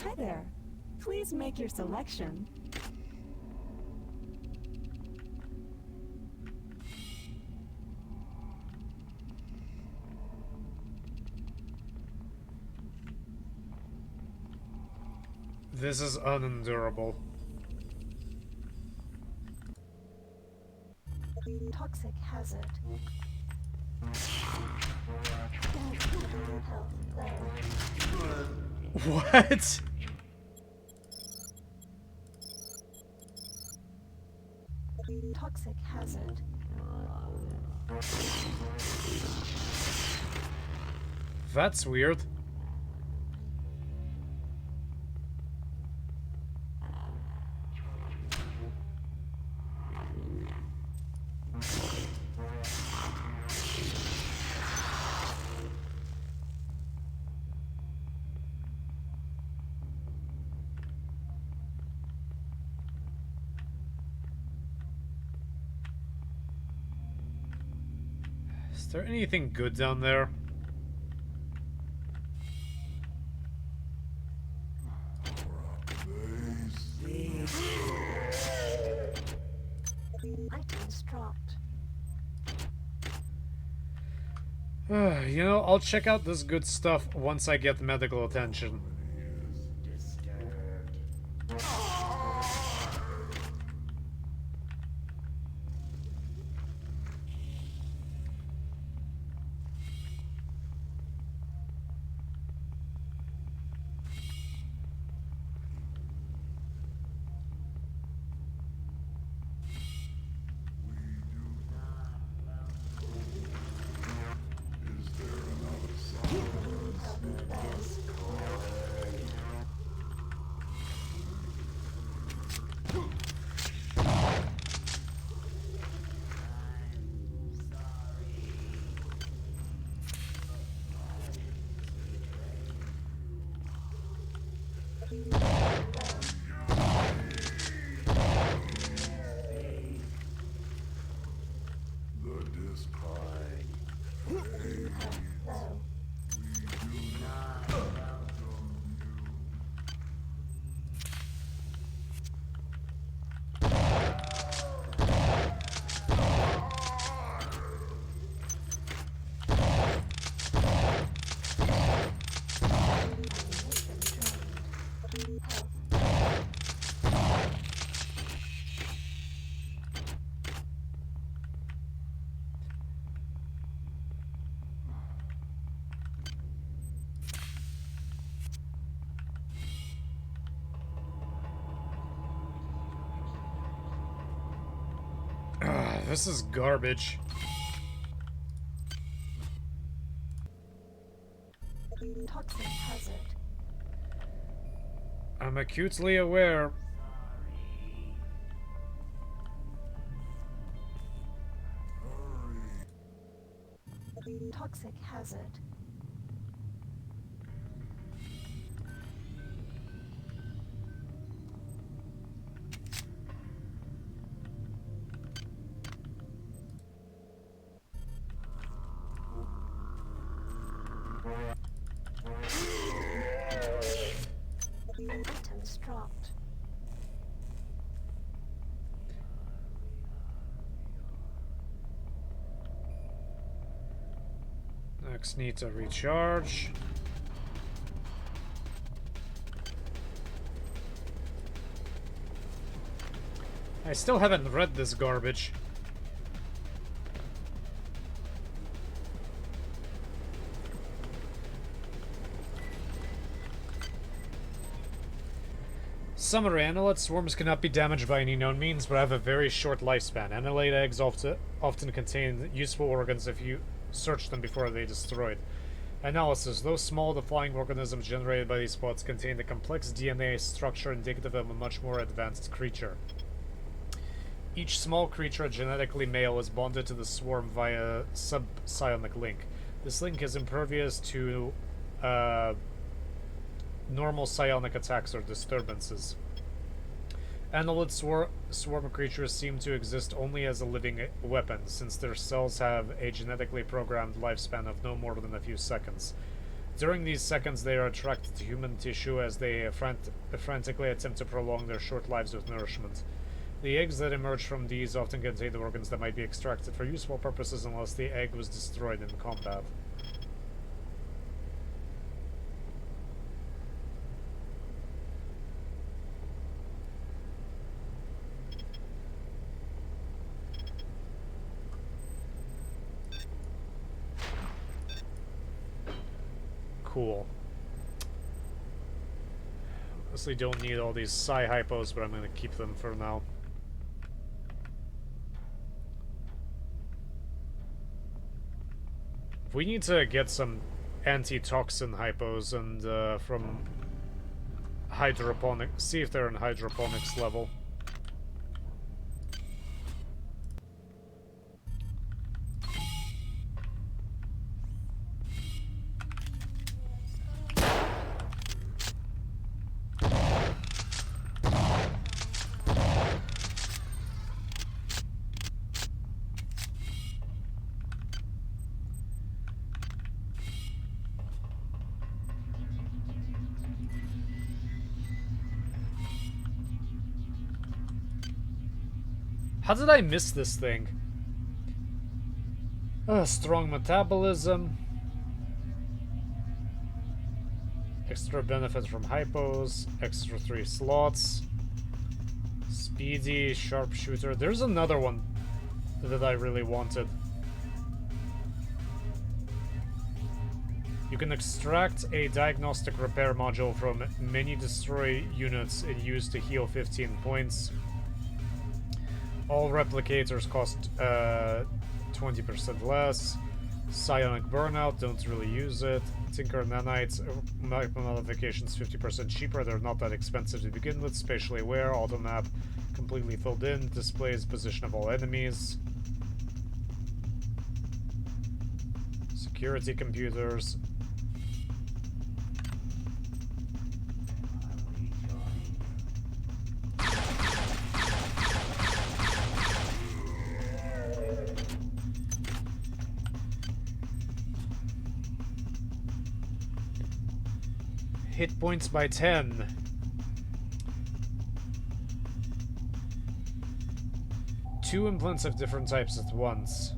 Hi there. Please make your selection. This is unendurable. Toxic hazard. Health low. What? Toxic hazard. That's weird. Is there anything good down there? Items dropped. You know, I'll check out this good stuff once I get medical attention. This is garbage. Toxic hazard. I'm acutely aware. Toxic hazard. Items dropped. Next, need to recharge. I still haven't read this garbage. Summary: annelid swarms cannot be damaged by any known means, but have a very short lifespan. Annelid eggs often contain useful organs if you search them before they destroyed. Analysis: those small, the flying organisms generated by these pods contain the complex DNA structure indicative of a much more advanced creature. Each small creature, genetically male, is bonded to the swarm via a sub-psionic link. This link is impervious to normal psionic attacks or disturbances. Annelid swarm creatures seem to exist only as a living weapon, since their cells have a genetically programmed lifespan of no more than a few seconds. During these seconds, they are attracted to human tissue as they frantically attempt to prolong their short lives with nourishment. The eggs that emerge from these often contain organs that might be extracted for useful purposes unless the egg was destroyed in combat. Cool. Honestly, don't need all these psi-hypos, but I'm gonna keep them for now. We need to get some anti-toxin hypos and from hydroponic. See if they're in hydroponics level. How did I miss this thing? Strong metabolism. Extra benefit from hypos. Extra 3 slots. Speedy, sharpshooter. There's another one that I really wanted. You can extract a diagnostic repair module from many destroy units and use to heal 15 points. All replicators cost 20% less. Psionic burnout, don't really use it. Tinker nanites, modifications 50% cheaper. They're not that expensive to begin with. Spatially aware, auto map completely filled in. Displays position of all enemies. Security computers. Hit points by 10. Two implants of different types at once.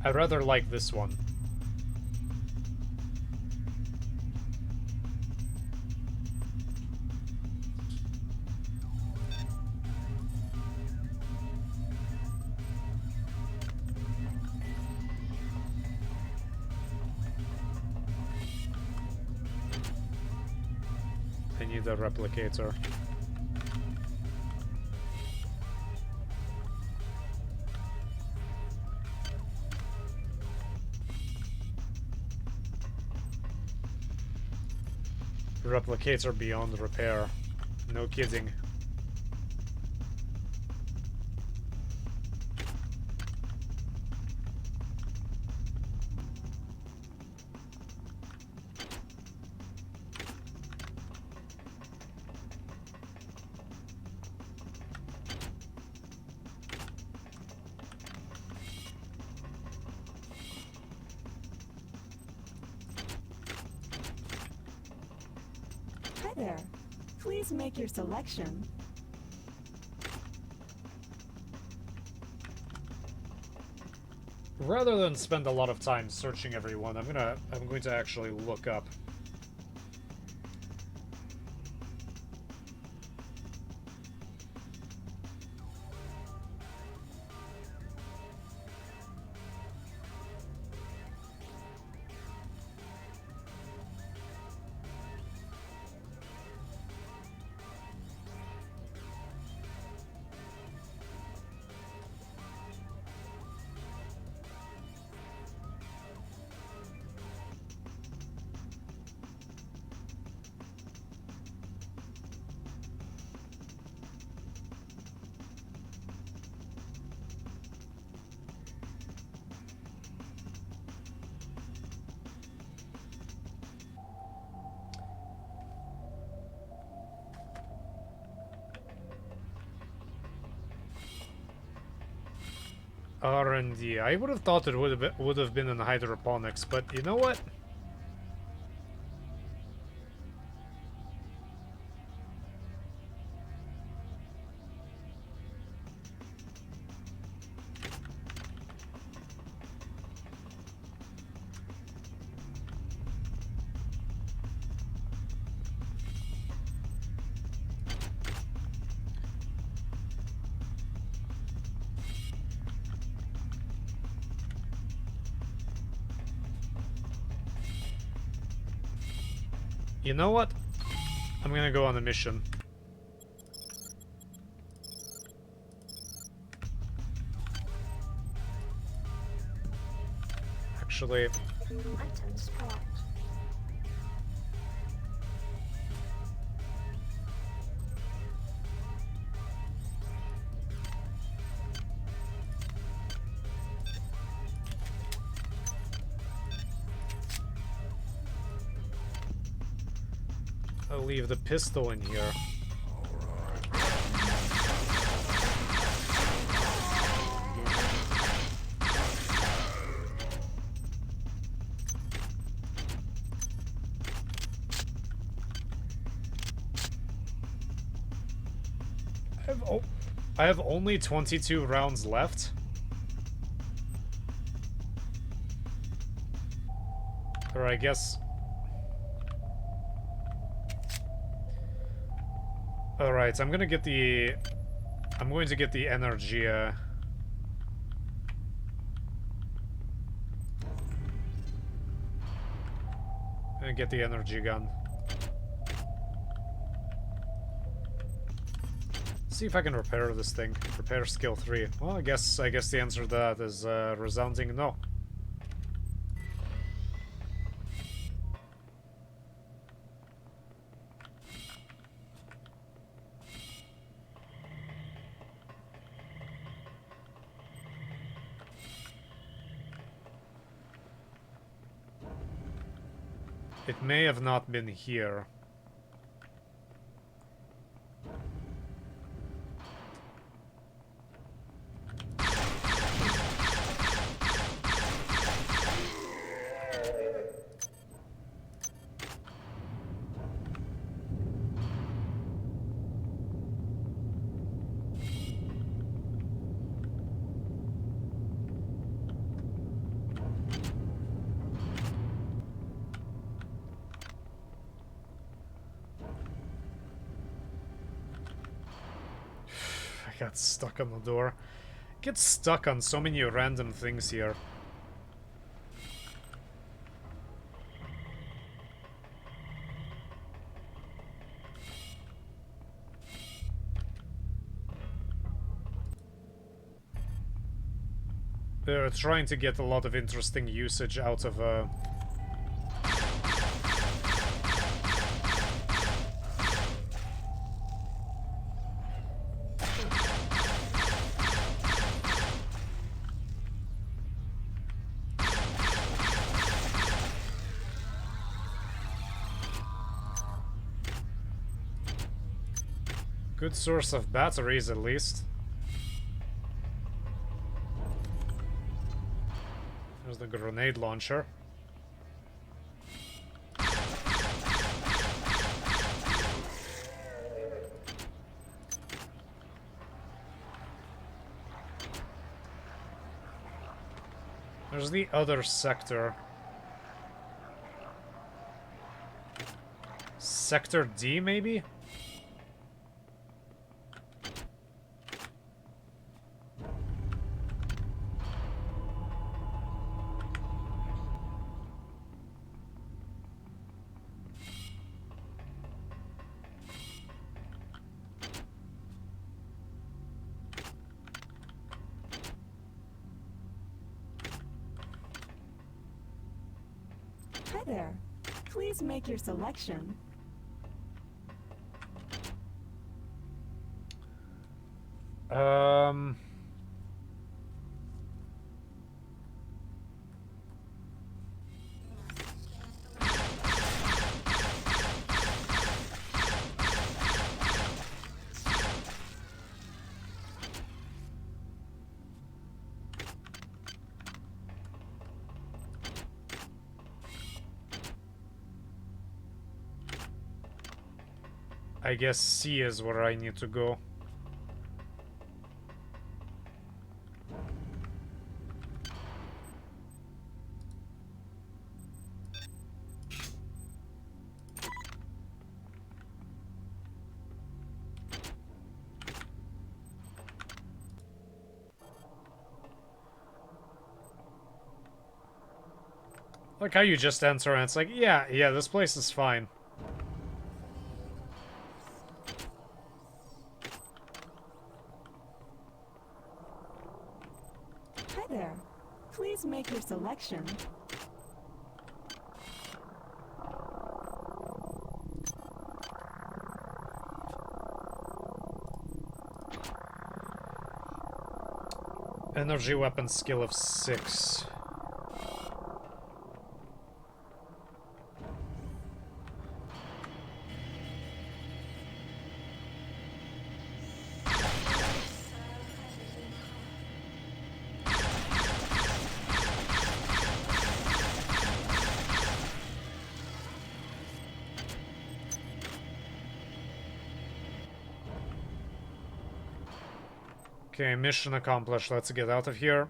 I rather like this one. I need a replicator. Replicator beyond repair. No kidding. Hi there. Please make your selection. Rather than spend a lot of time searching everyone, I'm going to actually look up. R&D. I would have thought it would have been in hydroponics, but you know what? You know what? I'm gonna go on a mission. Actually... I'll leave the pistol in here. I have only 22 rounds left. Or I guess... Alright, I'm going to get the energy, and get the energy gun. See if I can repair this thing. Repair skill 3. Well, I guess the answer to that is resounding no. It may have not been here. Got stuck on the door. Get stuck on so many random things here. They're trying to get a lot of interesting usage out of Good source of batteries, at least. There's the grenade launcher. There's the other sector. Sector D, maybe? Hi there. Please make your selection. Um... I guess C is where I need to go. Like how you just enter and it's like, yeah, this place is fine. Hi there. Please make your selection. Energy weapon skill of 6. Okay, mission accomplished. Let's get out of here.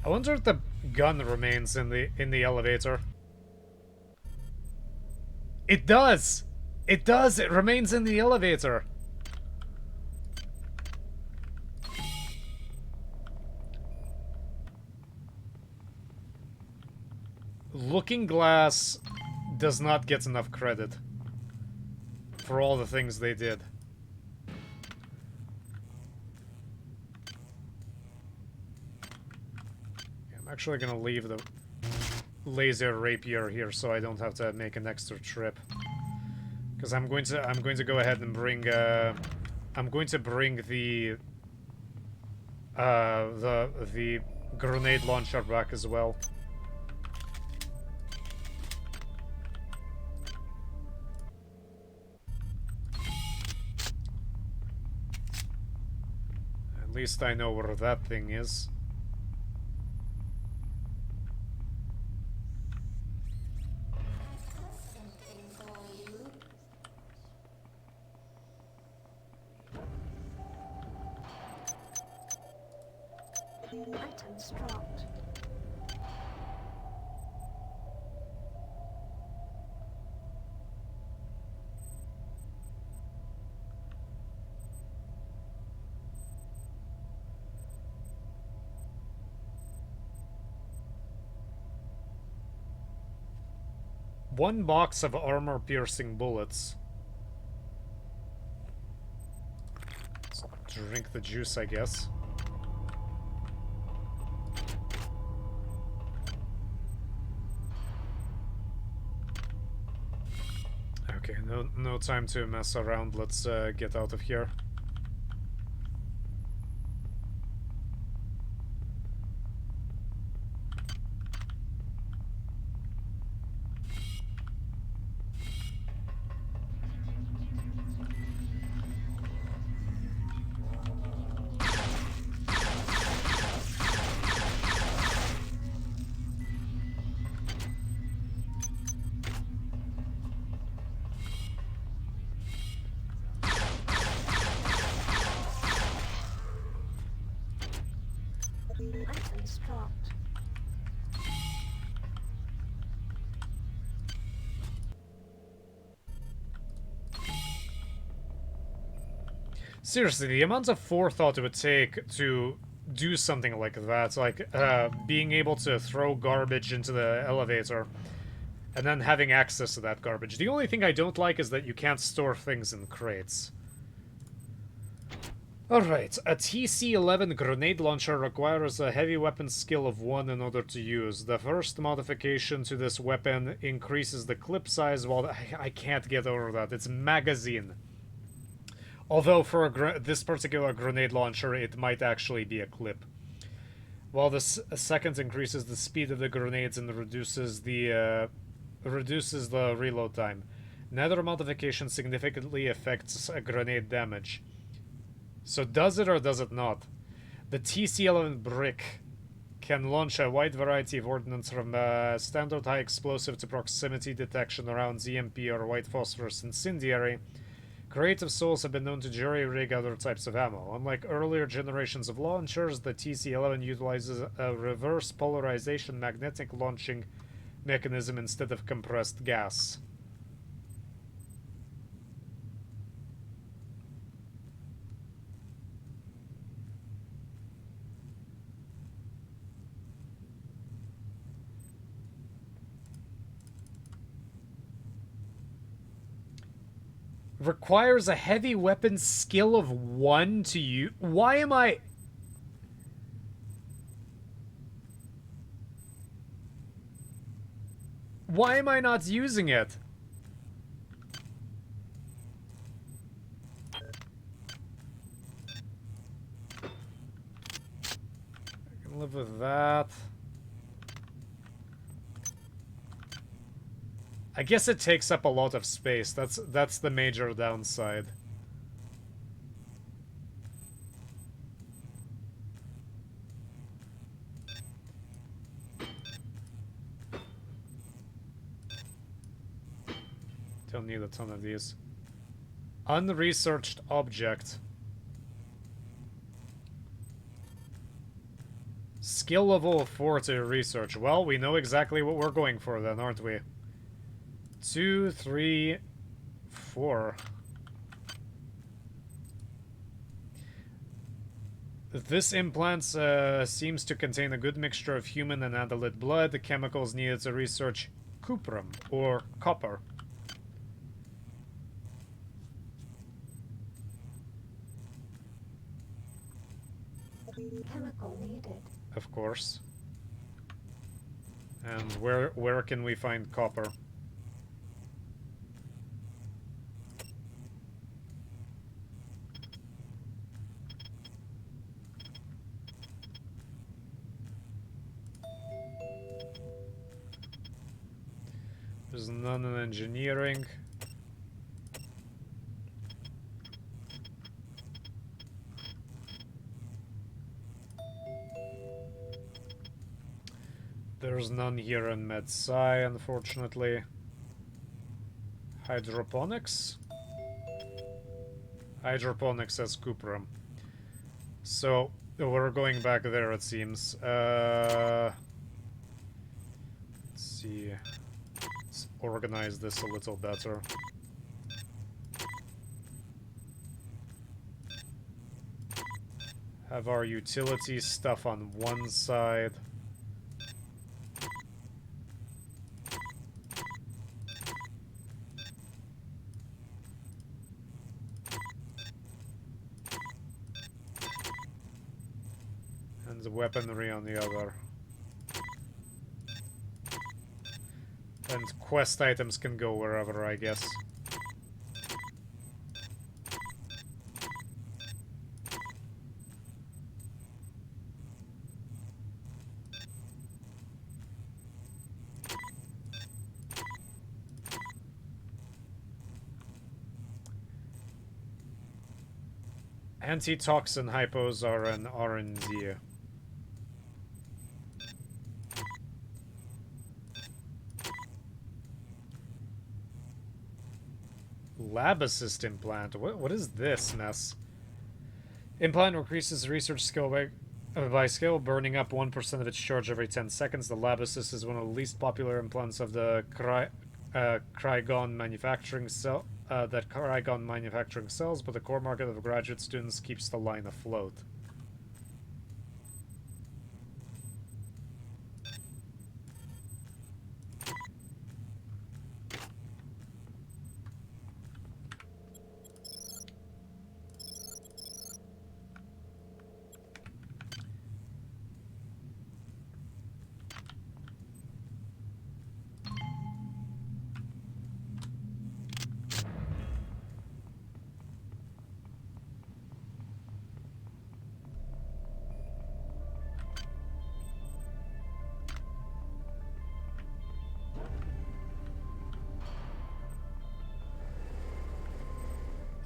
I wonder if the gun remains in the elevator. It does! It does! It remains in the elevator! Looking Glass does not get enough credit for all the things they did. Actually gonna leave the laser rapier here so I don't have to make an extra trip, because I'm going to go ahead and bring I'm going to bring the grenade launcher back as well. At least I know where that thing is. Items dropped. 1 box of armor-piercing bullets. Let's drink the juice, I guess. Okay, no time to mess around. Let's get out of here. Items dropped. Seriously, the amount of forethought it would take to do something like that, like being able to throw garbage into the elevator and then having access to that garbage. The only thing I don't like is that you can't store things in crates. Alright, a TC-11 grenade launcher requires a heavy weapon skill of 1 in order to use. The first modification to this weapon increases the clip size, while I can't get over that. It's magazine. Although for this particular grenade launcher, it might actually be a clip. While the second increases the speed of the grenades and reduces the reload time. Neither modification significantly affects grenade damage. So does it or does it not? The TC-11 brick can launch a wide variety of ordnance from standard high explosive to proximity detection around EMP or white phosphorus incendiary. Creative souls have been known to jury-rig other types of ammo. Unlike earlier generations of launchers, the TC-11 utilizes a reverse polarization magnetic launching mechanism instead of compressed gas. Requires a heavy weapon skill of 1 to use. Why am I... Why am I not using it? I can live with that. I guess it takes up a lot of space. That's the major downside. Don't need a ton of these. Unresearched object. Skill level 4 to research. Well, we know exactly what we're going for then, aren't we? 2, 3, 4. This implant seems to contain a good mixture of human and andalite blood. The chemicals needed to research cuprum, or copper. Chemical needed. Of course. And where can we find copper? There's none in engineering. There's none here in MedSci, unfortunately. Hydroponics? Hydroponics has cuprum. So, we're going back there, it seems. Let's see. Let's organize this a little better. Have our utility stuff on one side. And the weaponry on the other. And quest items can go wherever, I guess. Antitoxin hypos are an R&D. Lab assist implant. What is this mess? Implant increases research skill by skill, burning up 1% of its charge every 10 seconds. The lab assist is one of the least popular implants of the Krygon manufacturing cell. That Krygon manufacturing sells, but the core market of graduate students keeps the line afloat.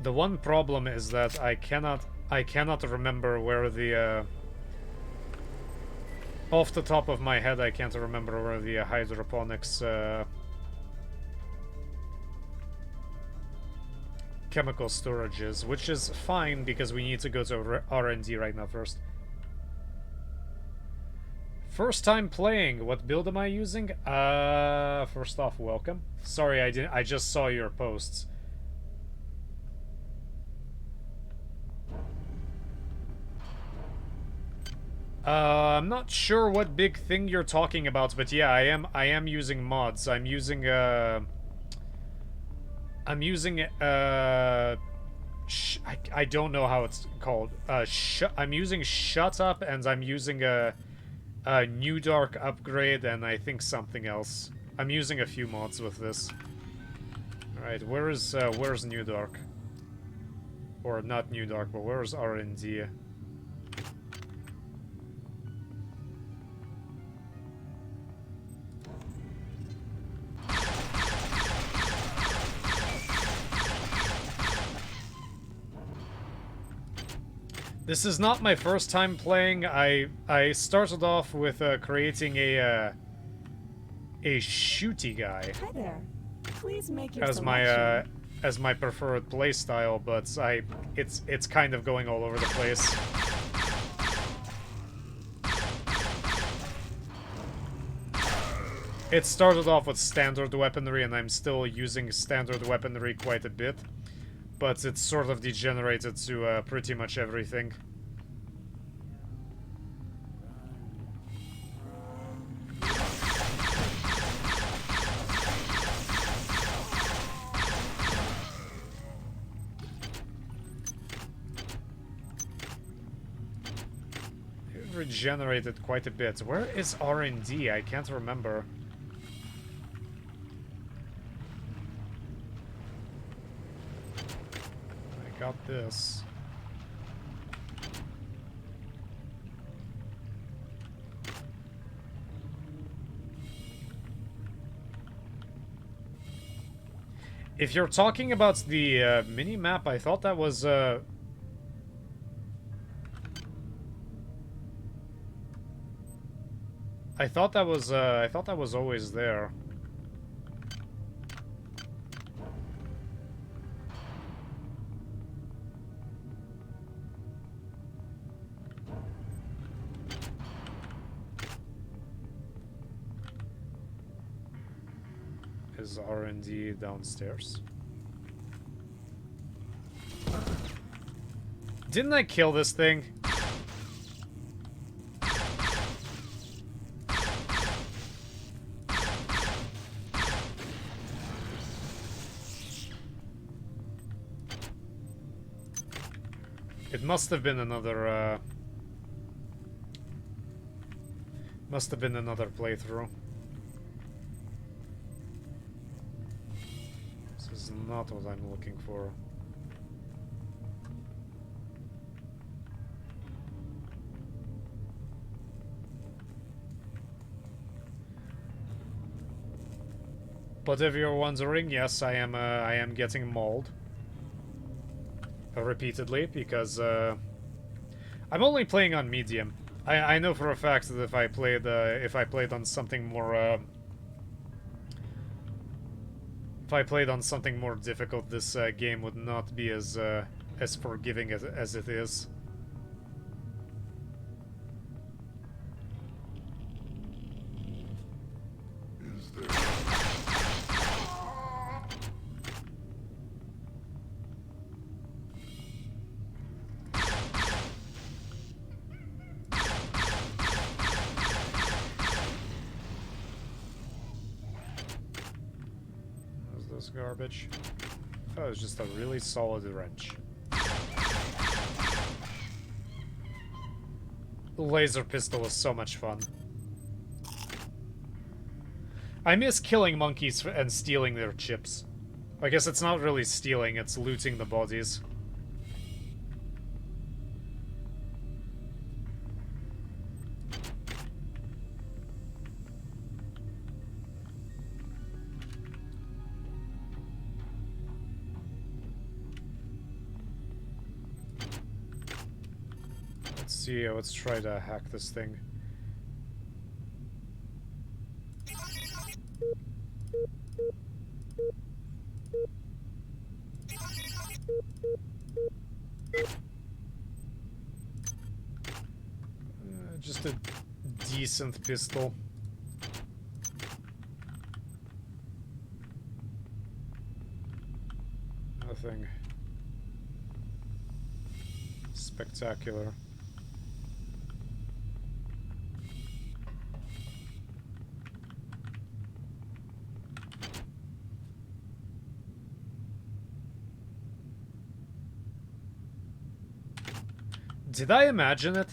The one problem is that I cannot remember where the off the top of my head I can't remember where the hydroponics chemical storage is, which is fine because we need to go to R&D right now first. First time playing. What build am I using? First off, welcome. Sorry, I just saw your posts. I'm not sure what big thing you're talking about, but yeah, I am using mods. I'm using I don't know how it's called. I'm using SHTUP, and I'm using a New Dark upgrade, and I think something else. I'm using a few mods with this. Alright, where's New Dark? Or not New Dark, but where's R&D? This is not my first time playing. I started off with creating a shooty guy. Hi there. Please make your as my preferred playstyle, but it's kind of going all over the place. It started off with standard weaponry, and I'm still using standard weaponry quite a bit. But it's sort of degenerated to pretty much everything. It regenerated quite a bit. Where is R&D? I can't remember. Got this. If you're talking about the mini-map, I thought that was I thought that was always there. Is R&D downstairs? Didn't I kill this thing? It must have been another Must have been another playthrough. This is not what I'm looking for. But if you're wondering, yes, I am getting mauled repeatedly because I'm only playing on medium. I know for a fact that if I played on something more if I played on something more difficult, this game would not be as forgiving as it is. Is there... What's this garbage? Oh, it's just a really solid wrench. The laser pistol was so much fun. I miss killing monkeys and stealing their chips. I guess it's not really stealing, it's looting the bodies. Let's see, let's try to hack this thing. Just a decent pistol. Nothing spectacular. Did I imagine it?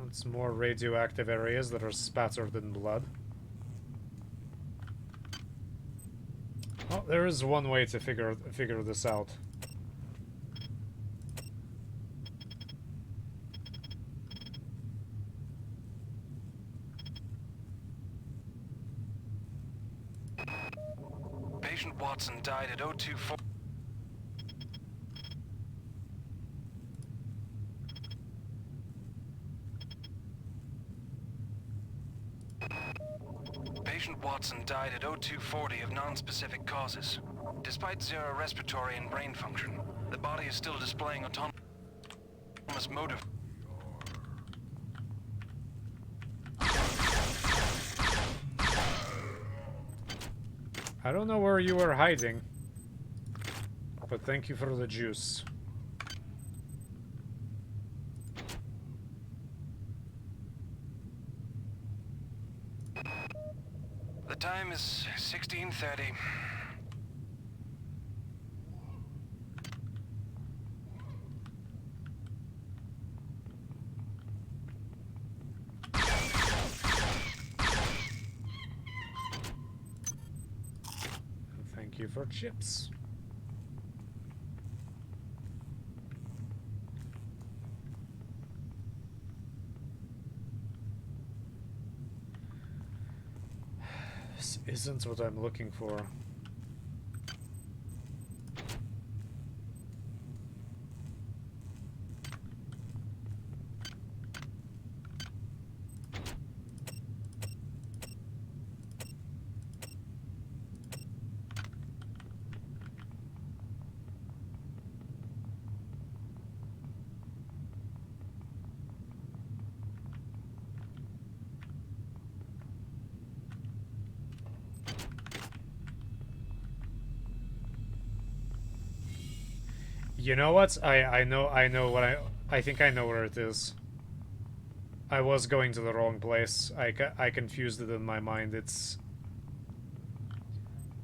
It's more radioactive areas that are spattered in blood. Oh, there is one way to figure this out. Patient Watson died at 024. Patient Watson died at 0240 of non-specific causes. Despite zero respiratory and brain function, the body is still displaying autonomous motive. I don't know where you were hiding, but thank you for the juice. The time is 16:30. Thank you for chips. This isn't what I'm looking for. You know what? I know what I think I know where it is. I was going to the wrong place. I confused it in my mind. It's...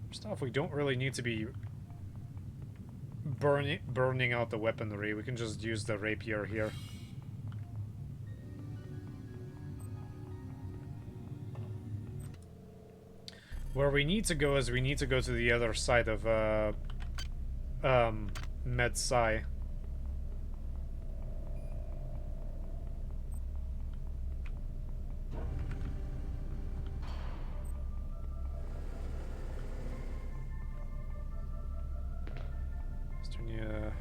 First off, we don't really need to be burning out the weaponry. We can just use the rapier here. Where we need to go is we need to go to the other side of Med-Sci. Estonia.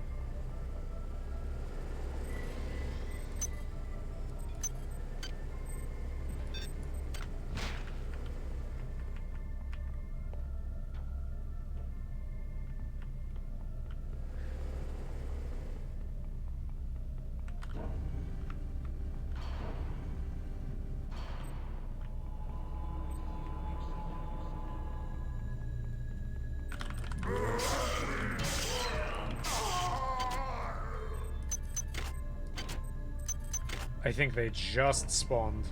I think they just spawned.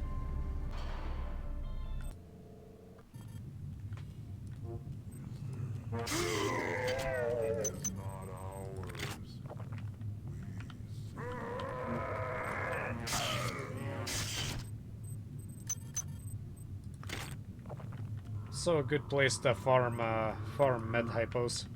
So a good place to farm med hypos.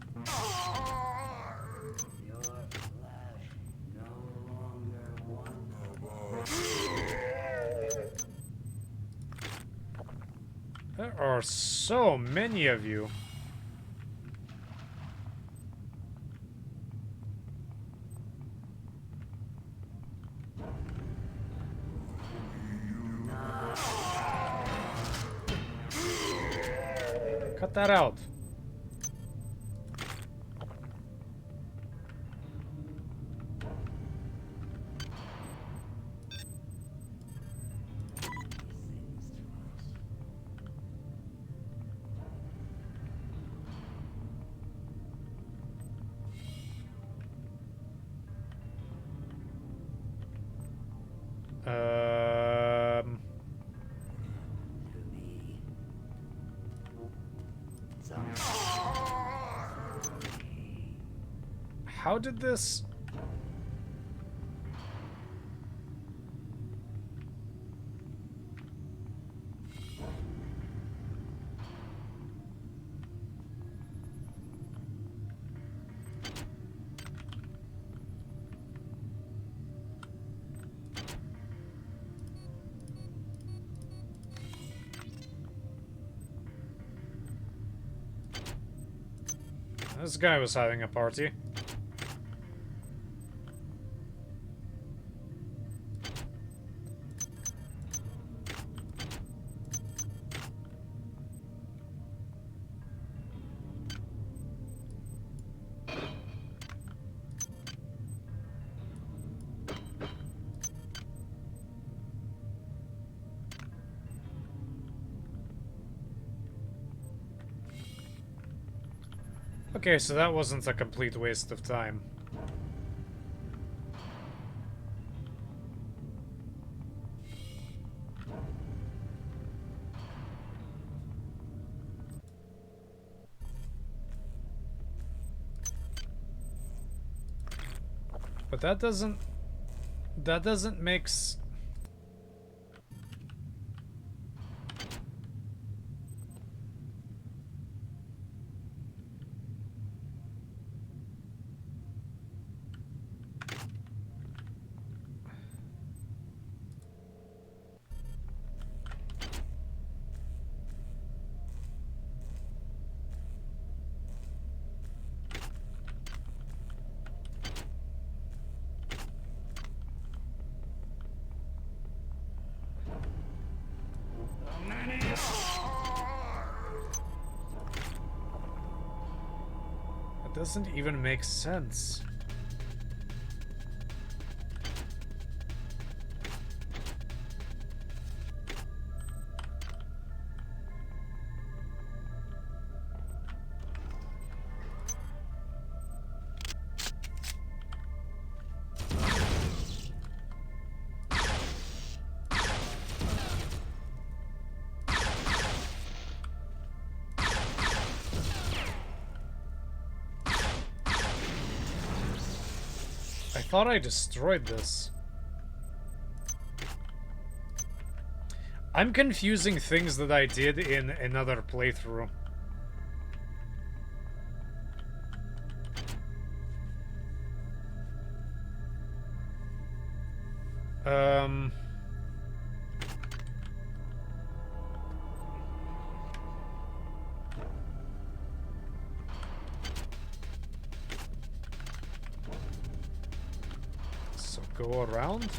There are so many of you. Cut that out. How did this... This guy was having a party. Okay, so that wasn't a complete waste of time. But that doesn't make doesn't even make sense. thought I destroyed this. I'm confusing things that I did in another playthrough. So go around.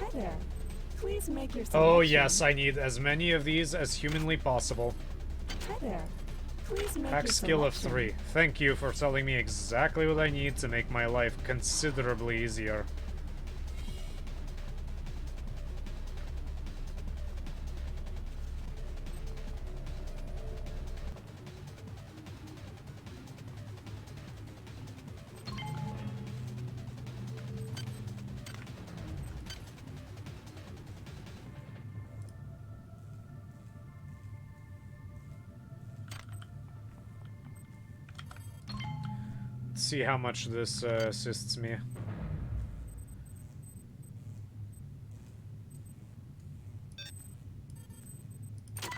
Hi there. Please make your selection. Oh yes, I need as many of these as humanly possible. Hi there. Please make Hack your skill of selection. 3. Thank you for telling me exactly what I need to make my life considerably easier. See how much this assists me.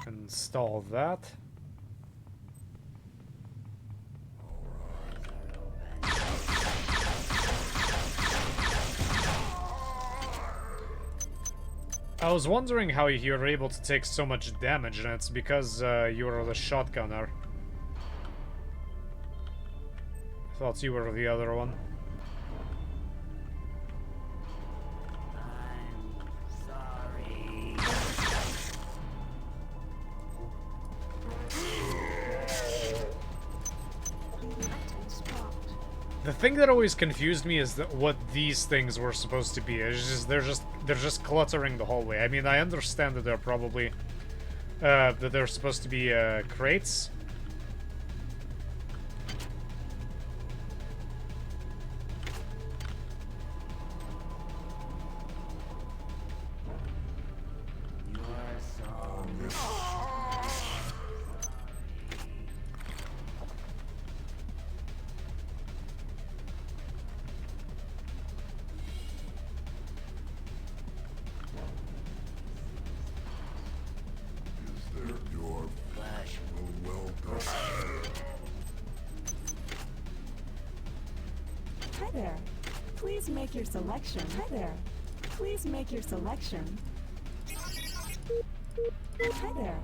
Install that. I was wondering how you're able to take so much damage, and it's because you're the shotgunner. Thought you were the other one. The thing that always confused me is that what these things were supposed to be. It's just they're just cluttering the hallway. I mean, I understand that they're probably that they're supposed to be crates. Hi there. Please make your selection. Hi there. Please make your selection. Hi there.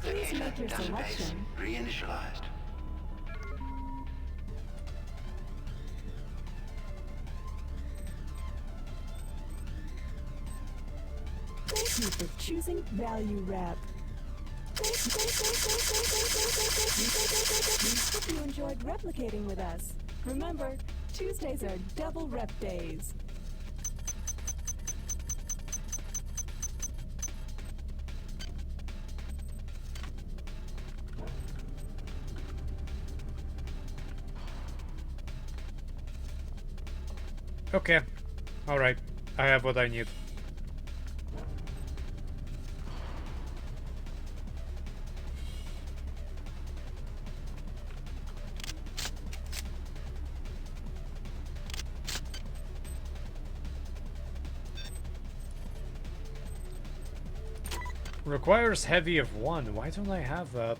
Please make your Replicator database selection. reinitialized. Thank you for choosing Value Wrap. Hope you enjoyed replicating with us. Remember, Tuesdays are double rep days. Okay. Alright. I have what I need. Requires heavy of 1. Why don't I have that?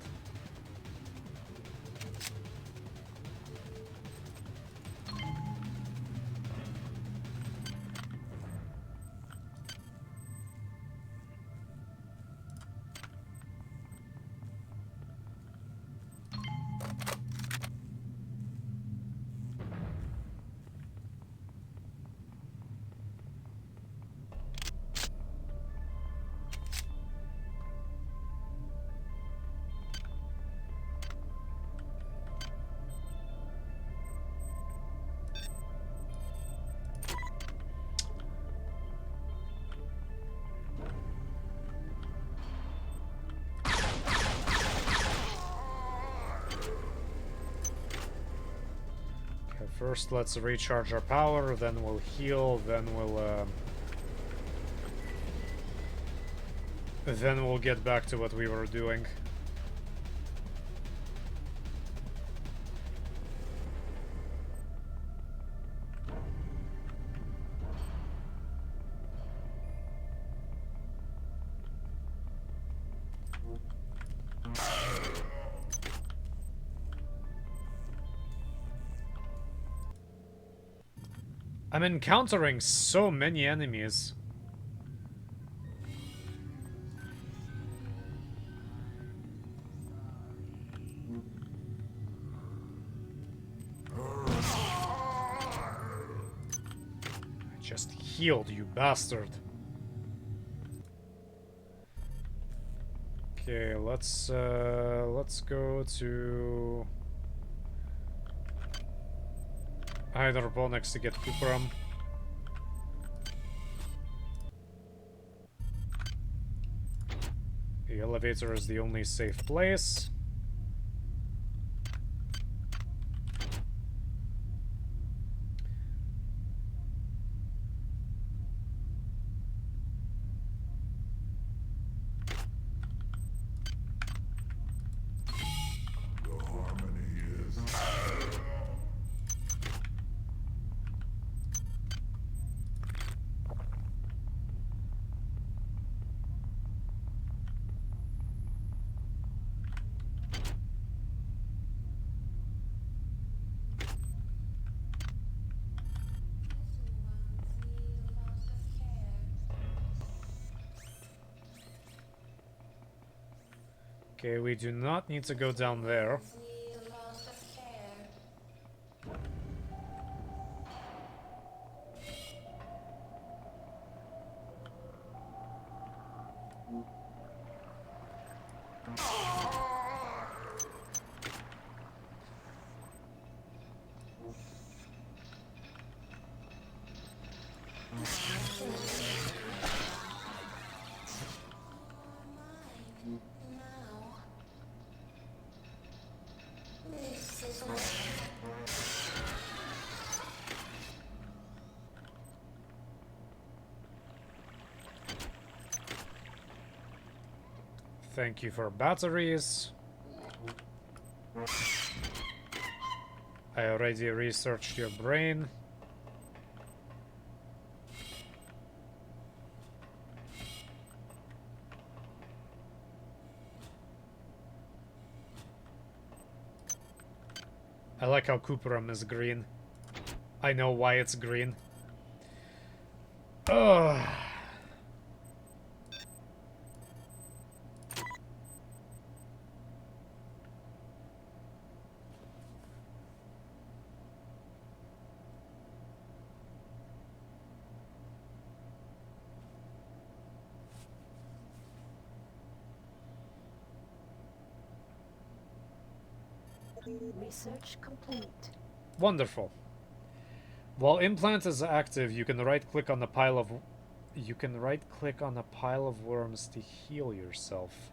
First, let's recharge our power, then we'll heal, then we'll get back to what we were doing. I'm encountering so many enemies. I just healed, you bastard. Okay, let's go to hydroponics to get cuprum. The elevator is the only safe place. Okay, we do not need to go down there. Thank you for batteries. I already researched your brain. I like how cuprum is green. I know why it's green. Ugh. Research complete. Wonderful. While implant is active, you can right-click on a pile of worms to heal yourself.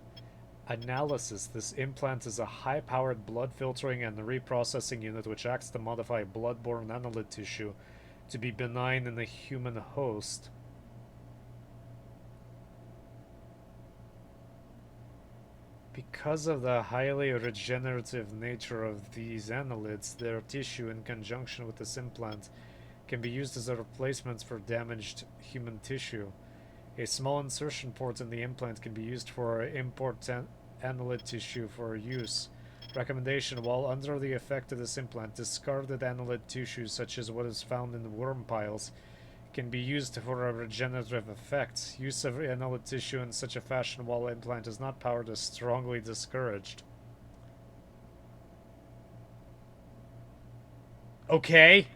Analysis. This implant is a high-powered blood filtering and reprocessing unit which acts to modify blood-borne annelid tissue to be benign in the human host. Because of the highly regenerative nature of these annelids, their tissue in conjunction with this implant can be used as a replacement for damaged human tissue. A small insertion port in the implant can be used for import annelid tissue for use. Recommendation: while under the effect of this implant, discarded annelid tissue such as what is found in the worm piles can be used for a regenerative effect. Use of annelid tissue in such a fashion while implant is not powered is strongly discouraged. Okay.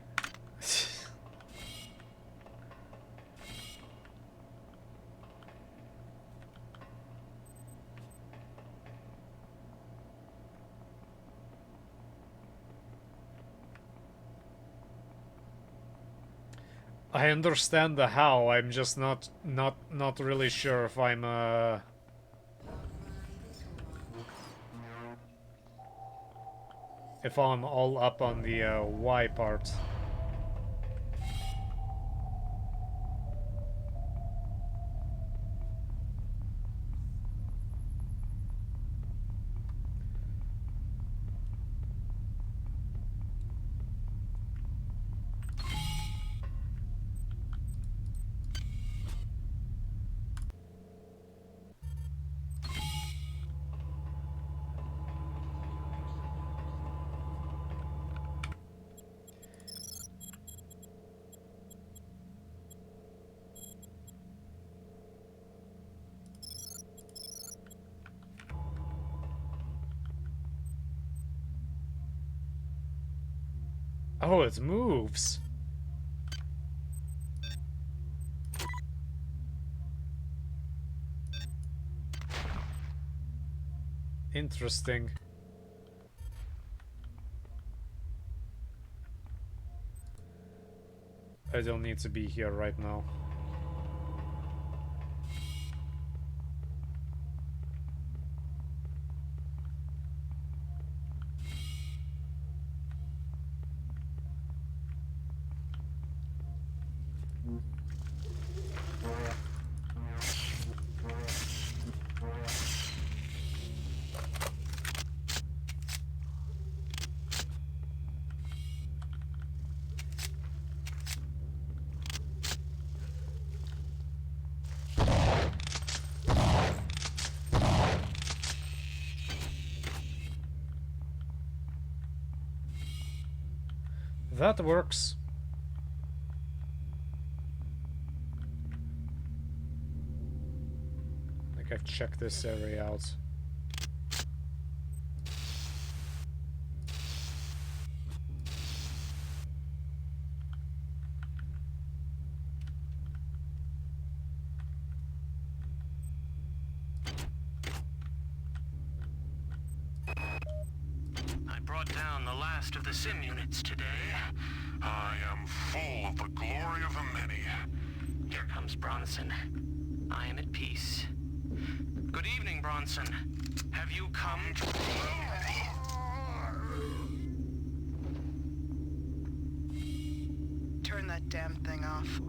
I understand the how, I'm just not really sure if I'm if I'm all up on the Y part. Oh, it moves. Interesting. I don't need to be here right now. That works. I think I've checked this area out. I brought down the last of the sim units today. I am full of the glory of the many. Here comes Bronson. I am at peace. Good evening, Bronson. Have you come to... Turn that damn thing off.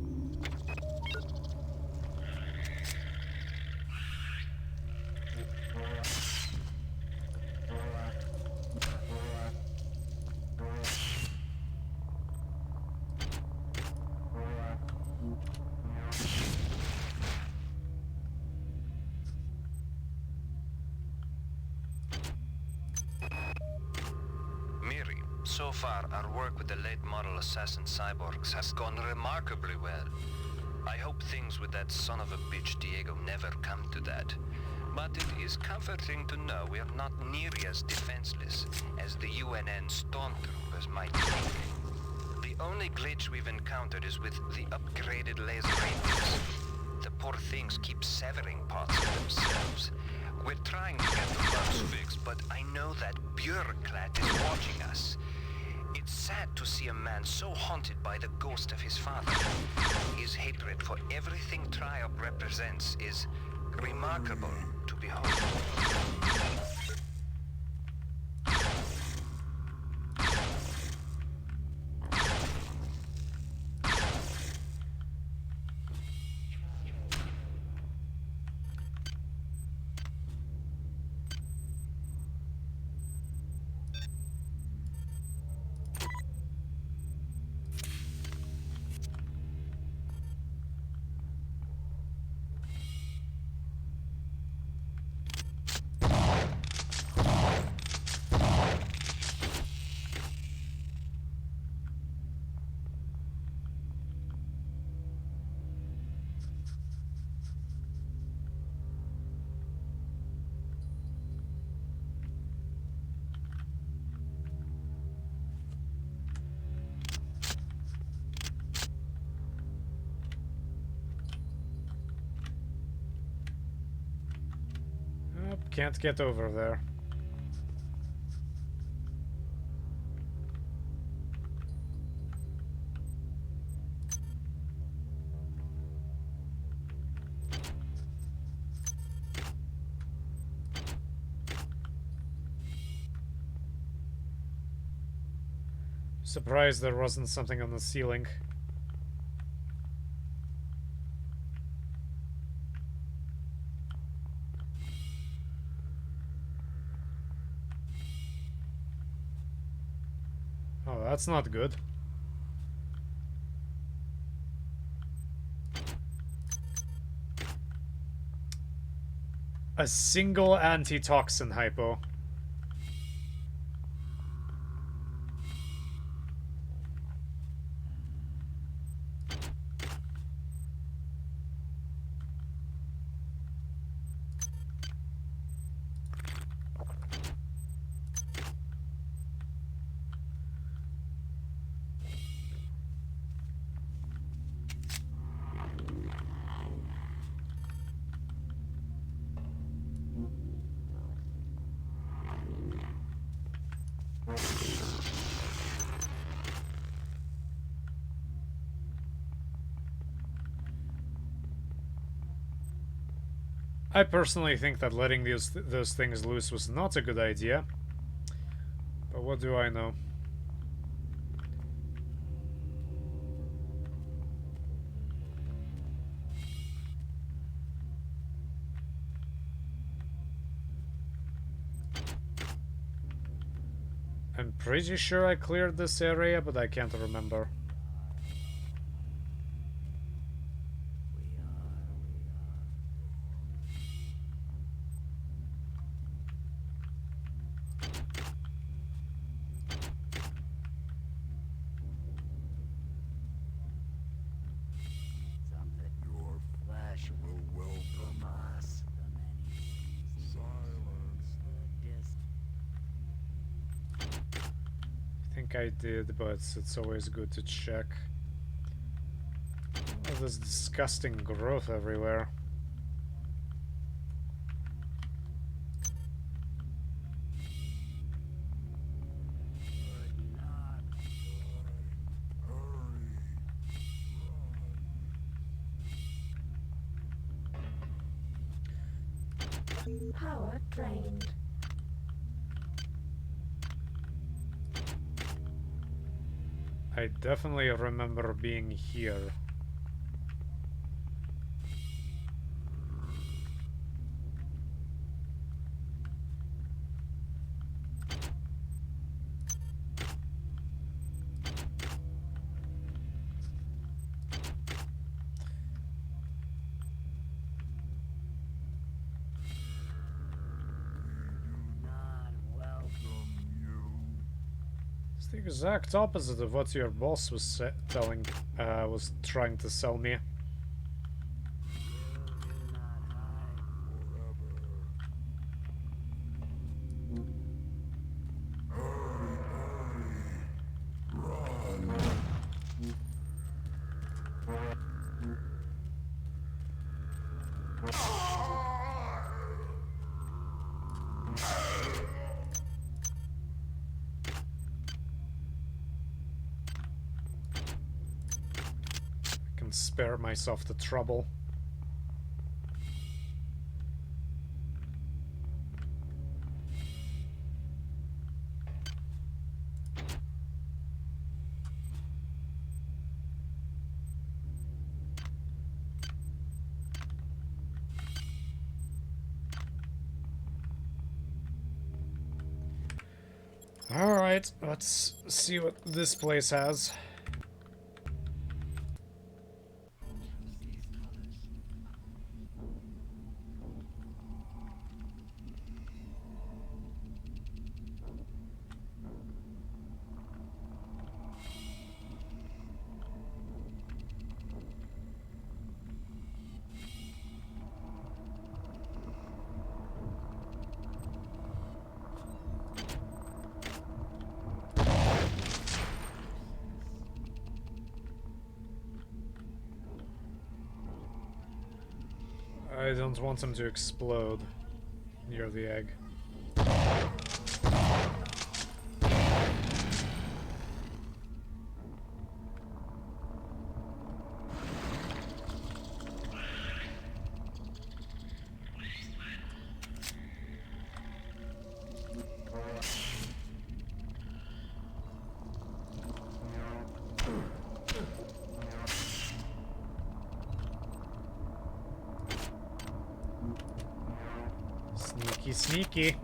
So far, our work with the late model assassin cyborgs has gone remarkably well. I hope things with that son of a bitch Diego never come to that. But it is comforting to know we are not nearly as defenseless as the UNN stormtroopers might think. The only glitch we've encountered is with the upgraded laser radios. The poor things keep severing parts of themselves. We're trying to get the bugs fixed, but I know that bureaucrat is watching us. It's sad to see a man so haunted by the ghost of his father. His hatred for everything TRIOP represents is remarkable to behold. Can't get over there. Surprised there wasn't something on the ceiling. Oh, that's not good. A single antitoxin hypo. I personally think that letting those things loose was not a good idea. But what do I know? I'm pretty sure I cleared this area, but I can't remember. Your flesh will welcome us. Silence. I think I did, but it's always good to check. Oh, there's disgusting growth everywhere. Power drained. I definitely remember being here. It's the exact opposite of what your boss was was trying to sell me. Spare myself the trouble. All right, let's see what this place has. I don't want him to explode near the egg. Sneaky, sneaky.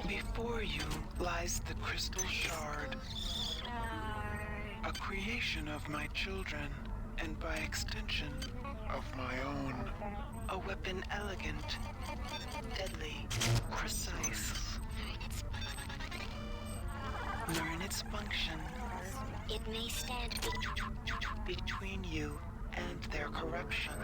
Before you lies the crystal shard, a creation of my children, and by extension, of my own. A weapon elegant, deadly, precise. Learn its function. It may stand between you and their corruption.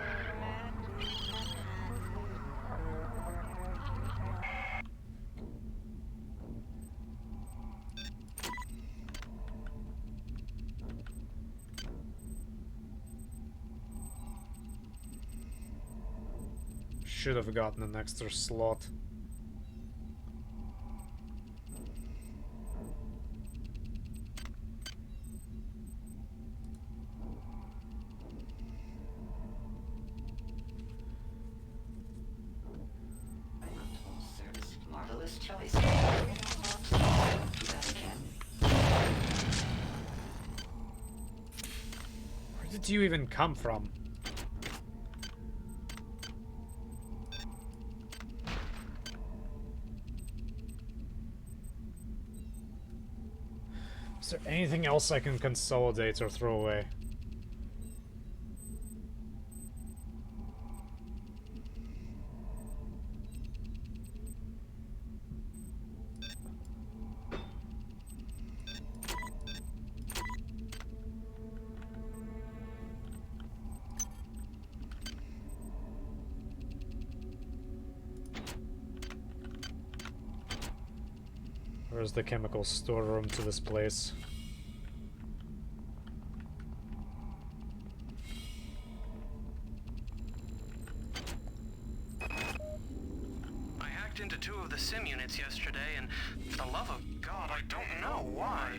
Should have gotten an extra slot. Marvelous choice. Where did you even come from? Is there anything else I can consolidate or throw away? Where's the chemical storeroom to this place? I hacked into 2 of the sim units yesterday, and for the love of God, I don't know why.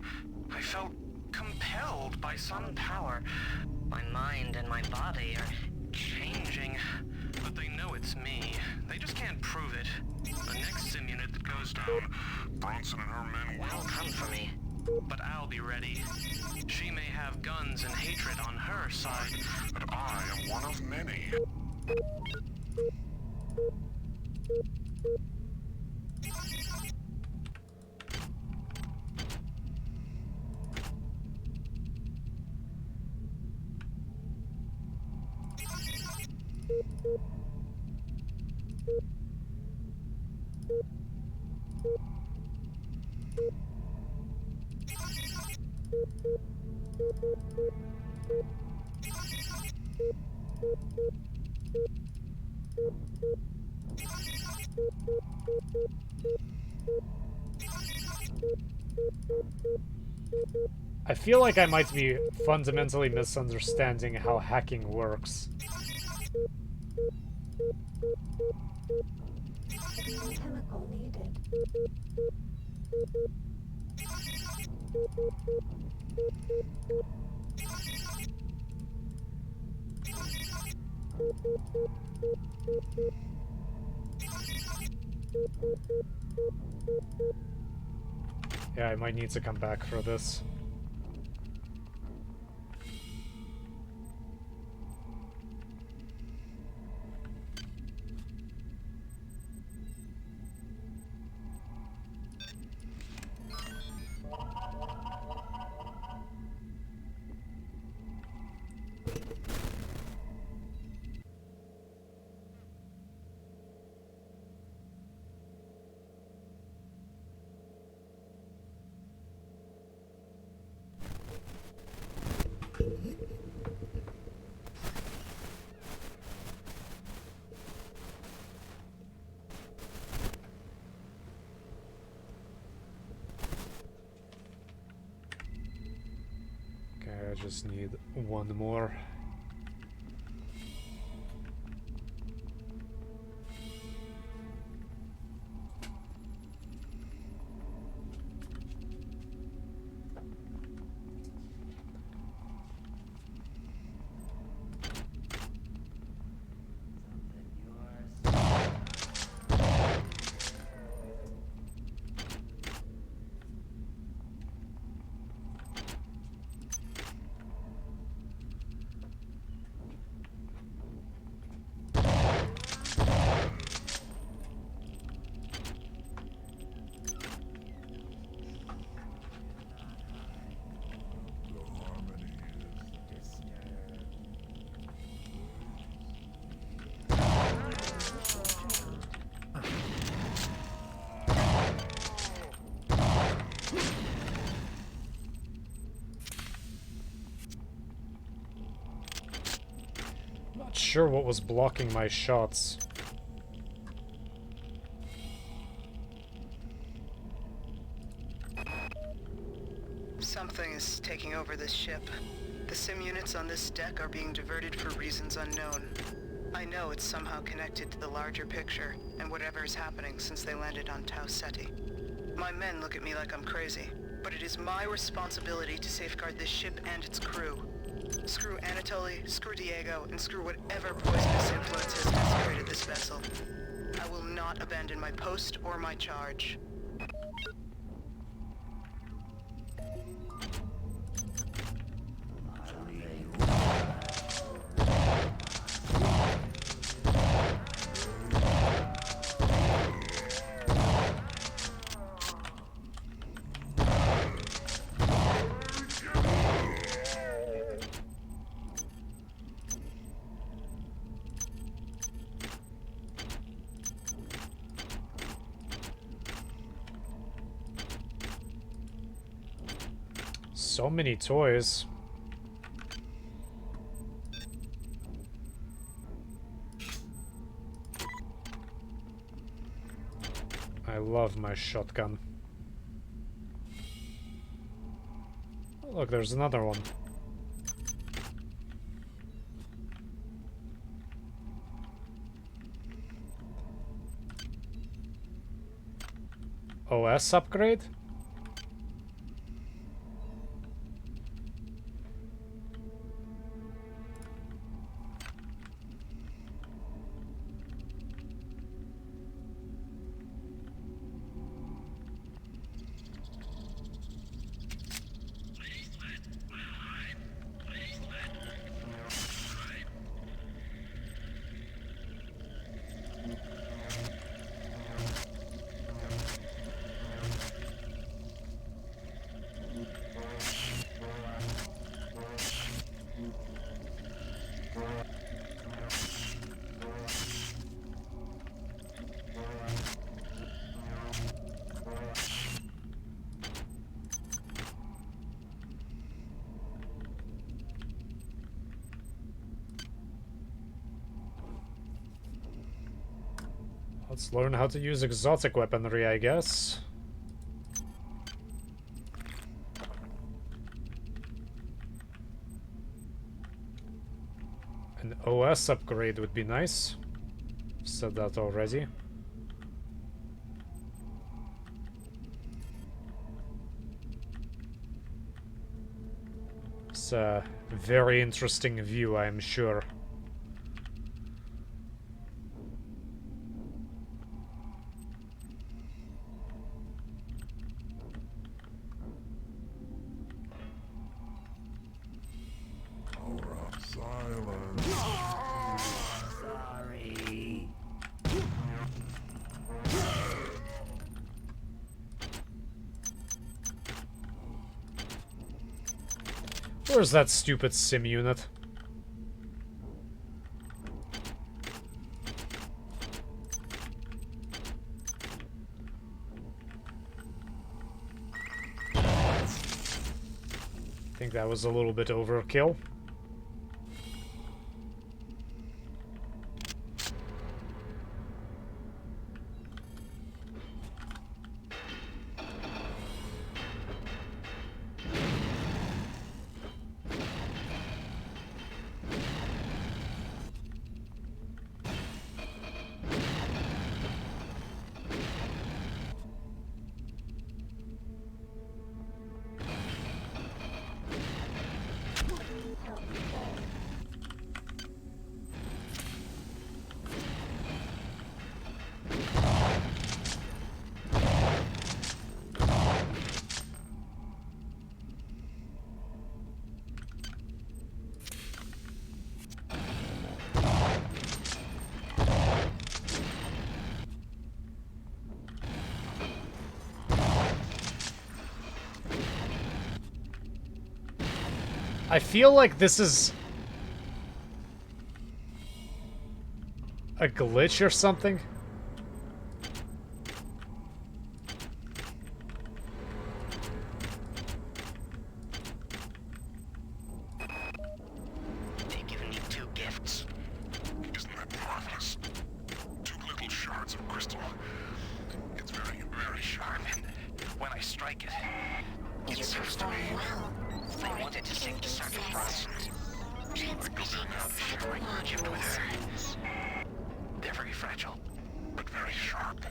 I felt compelled by some power. My mind and my body are changing, but they know it's me. They just can't prove it. The next sim unit that goes down, Bronson and her men will come for me. But I'll be ready. She may have guns and hatred on her side, but I am one of many. I feel like I might be fundamentally misunderstanding how hacking works. Chemical needed. Yeah, I might need to come back for this. just need one more. Not sure what was blocking my shots. Something is taking over this ship. The sim units on this deck are being diverted for reasons unknown. I know it's somehow connected to the larger picture and whatever is happening since they landed on Tau Ceti. My men look at me like I'm crazy, but it is my responsibility to safeguard this ship and its crew. Screw Anatoly, screw Diego, and screw whatever poisonous influence has desecrated this vessel. I will not abandon my post or my charge. So many toys. I love my shotgun. Oh, look, there's another one. OS upgrade? Let's learn how to use exotic weaponry, I guess. An OS upgrade would be nice. Said that already. It's a very interesting view, I'm sure. Where's that stupid sim unit? I think that was a little bit overkill. I feel like this is a glitch or something. They've given me 2 gifts. Isn't that marvelous? 2 little shards of crystal. It's very, very sharp, and when I strike it, it serves to me. I wanted to sync the circuit first. I go there now to share my gift with her. They're very fragile, but very sharp.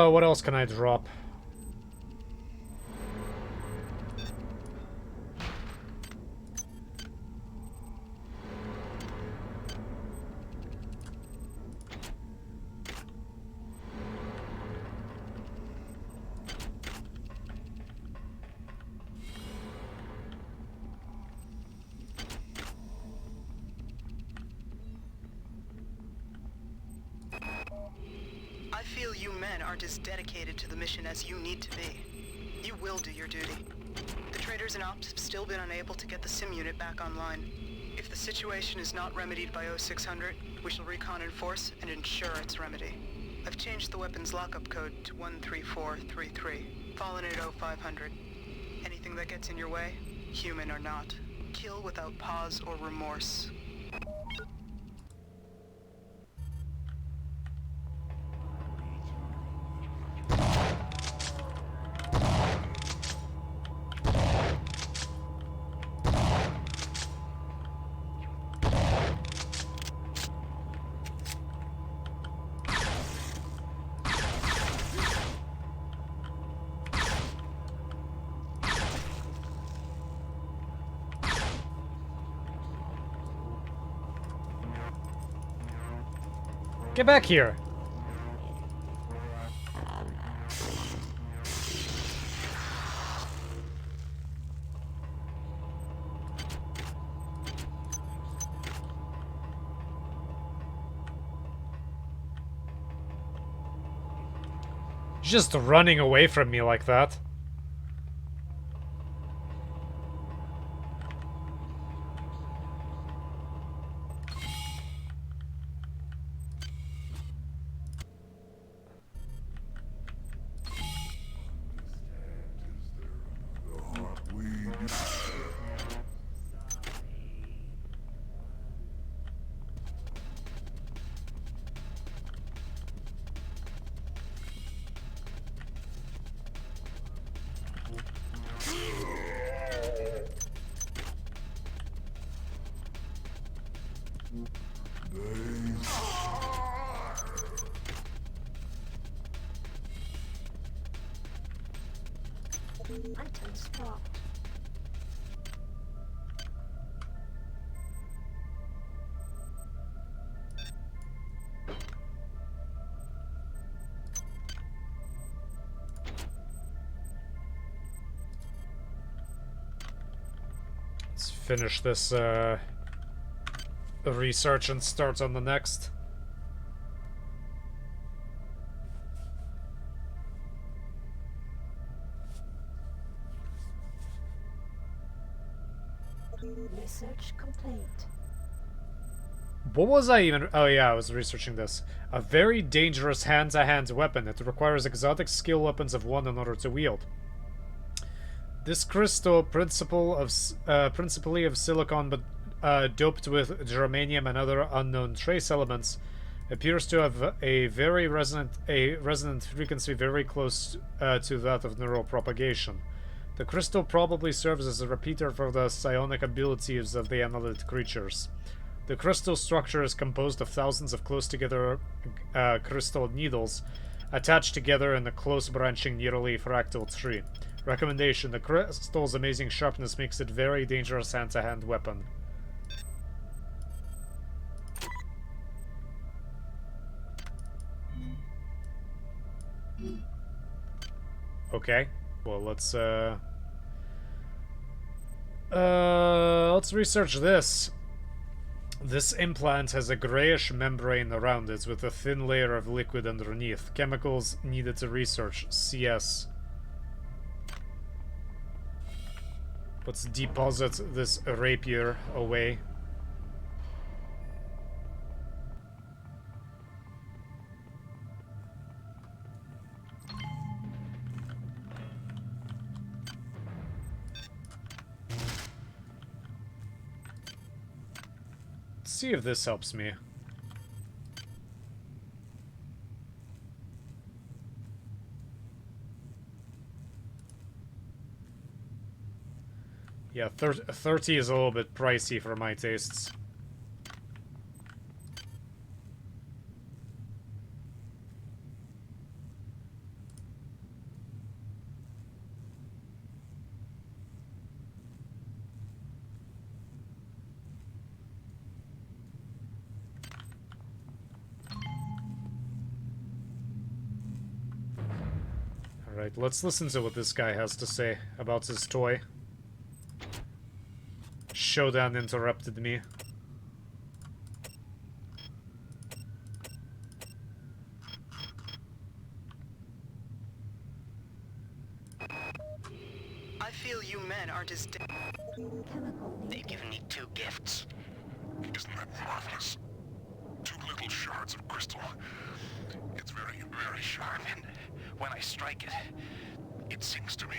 What else can I drop? I feel you men aren't as dedicated to the mission as you need to be. You will do your duty. The traders and ops have still been unable to get the sim unit back online. If the situation is not remedied by 0600, we shall recon in force and ensure its remedy. I've changed the weapons lockup code to 13433, fallen at 0500. Anything that gets in your way, human or not, kill without pause or remorse. Get back here! Just running away from me like that. Items dropped. Let's finish this research and start on the next. Research complete. What was I even... Oh yeah, I was researching this. A very dangerous hand-to-hand weapon. It requires exotic skill weapons of one in order to wield. This crystal, principally of silicon but doped with germanium and other unknown trace elements, appears to have a very resonant frequency very close to that of neural propagation. The crystal probably serves as a repeater for the psionic abilities of the annelid creatures. The crystal structure is composed of thousands of close together crystal needles, attached together in a close branching nearly fractal tree. Recommendation: the crystal's amazing sharpness makes it very dangerous hand-to-hand weapon. Okay, well let's research this. This implant has a grayish membrane around it with a thin layer of liquid underneath. Chemicals needed to research. CS. Let's deposit this rapier away. See if this helps me. Yeah, 30 is a little bit pricey for my tastes. Alright, let's listen to what this guy has to say about his toy. Showdown interrupted me. I feel you men aren't as They've given me 2 gifts. Isn't that marvelous? 2 little shards of crystal. It's very, very sharp. And when I strike it, It sings to me.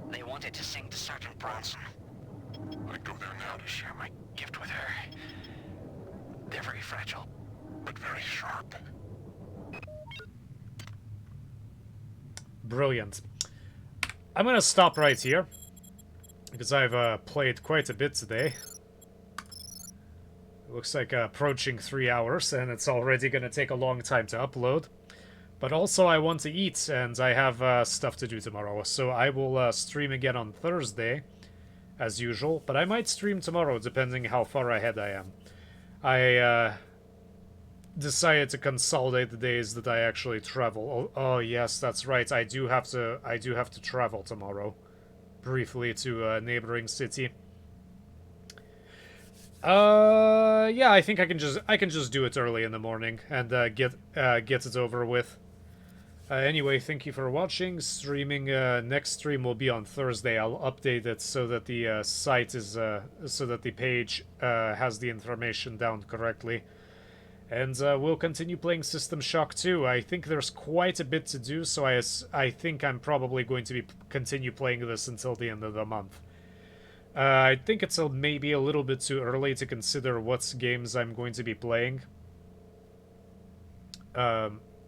they wanted to sing to Sergeant Bronson. I go there now To share my gift with her. They're very fragile. but very sharp. Brilliant. I'm gonna stop right here, because I've played quite a bit today. It looks like approaching 3 hours, and it's already gonna take a long time to upload. But also I want to eat, and I have stuff to do tomorrow, so I will stream again on Thursday, as usual. But I might stream tomorrow, depending how far ahead I am. I decided to consolidate the days that I actually travel. Oh yes, that's right. I do have to travel tomorrow, briefly to a neighboring city. Yeah, I think I can just do it early in the morning and get it over with. Anyway, thank you for watching. Streaming next stream will be on Thursday. I'll update it so that the site is so that the page has the information down correctly. And we'll continue playing System Shock 2. I think there's quite a bit to do, so I think I'm probably going to continue playing this until the end of the month. I think it's maybe a little bit too early to consider what games I'm going to be playing.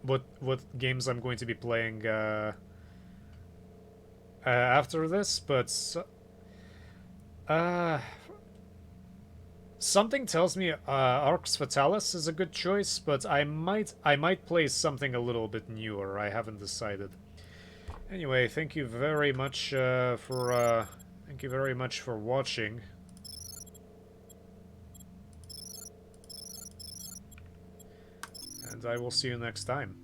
What games I'm going to be playing after this, but something tells me Arx Fatalis is a good choice, but I might play something a little bit newer. I haven't decided. Anyway, thank you very much for watching. And I will see you next time.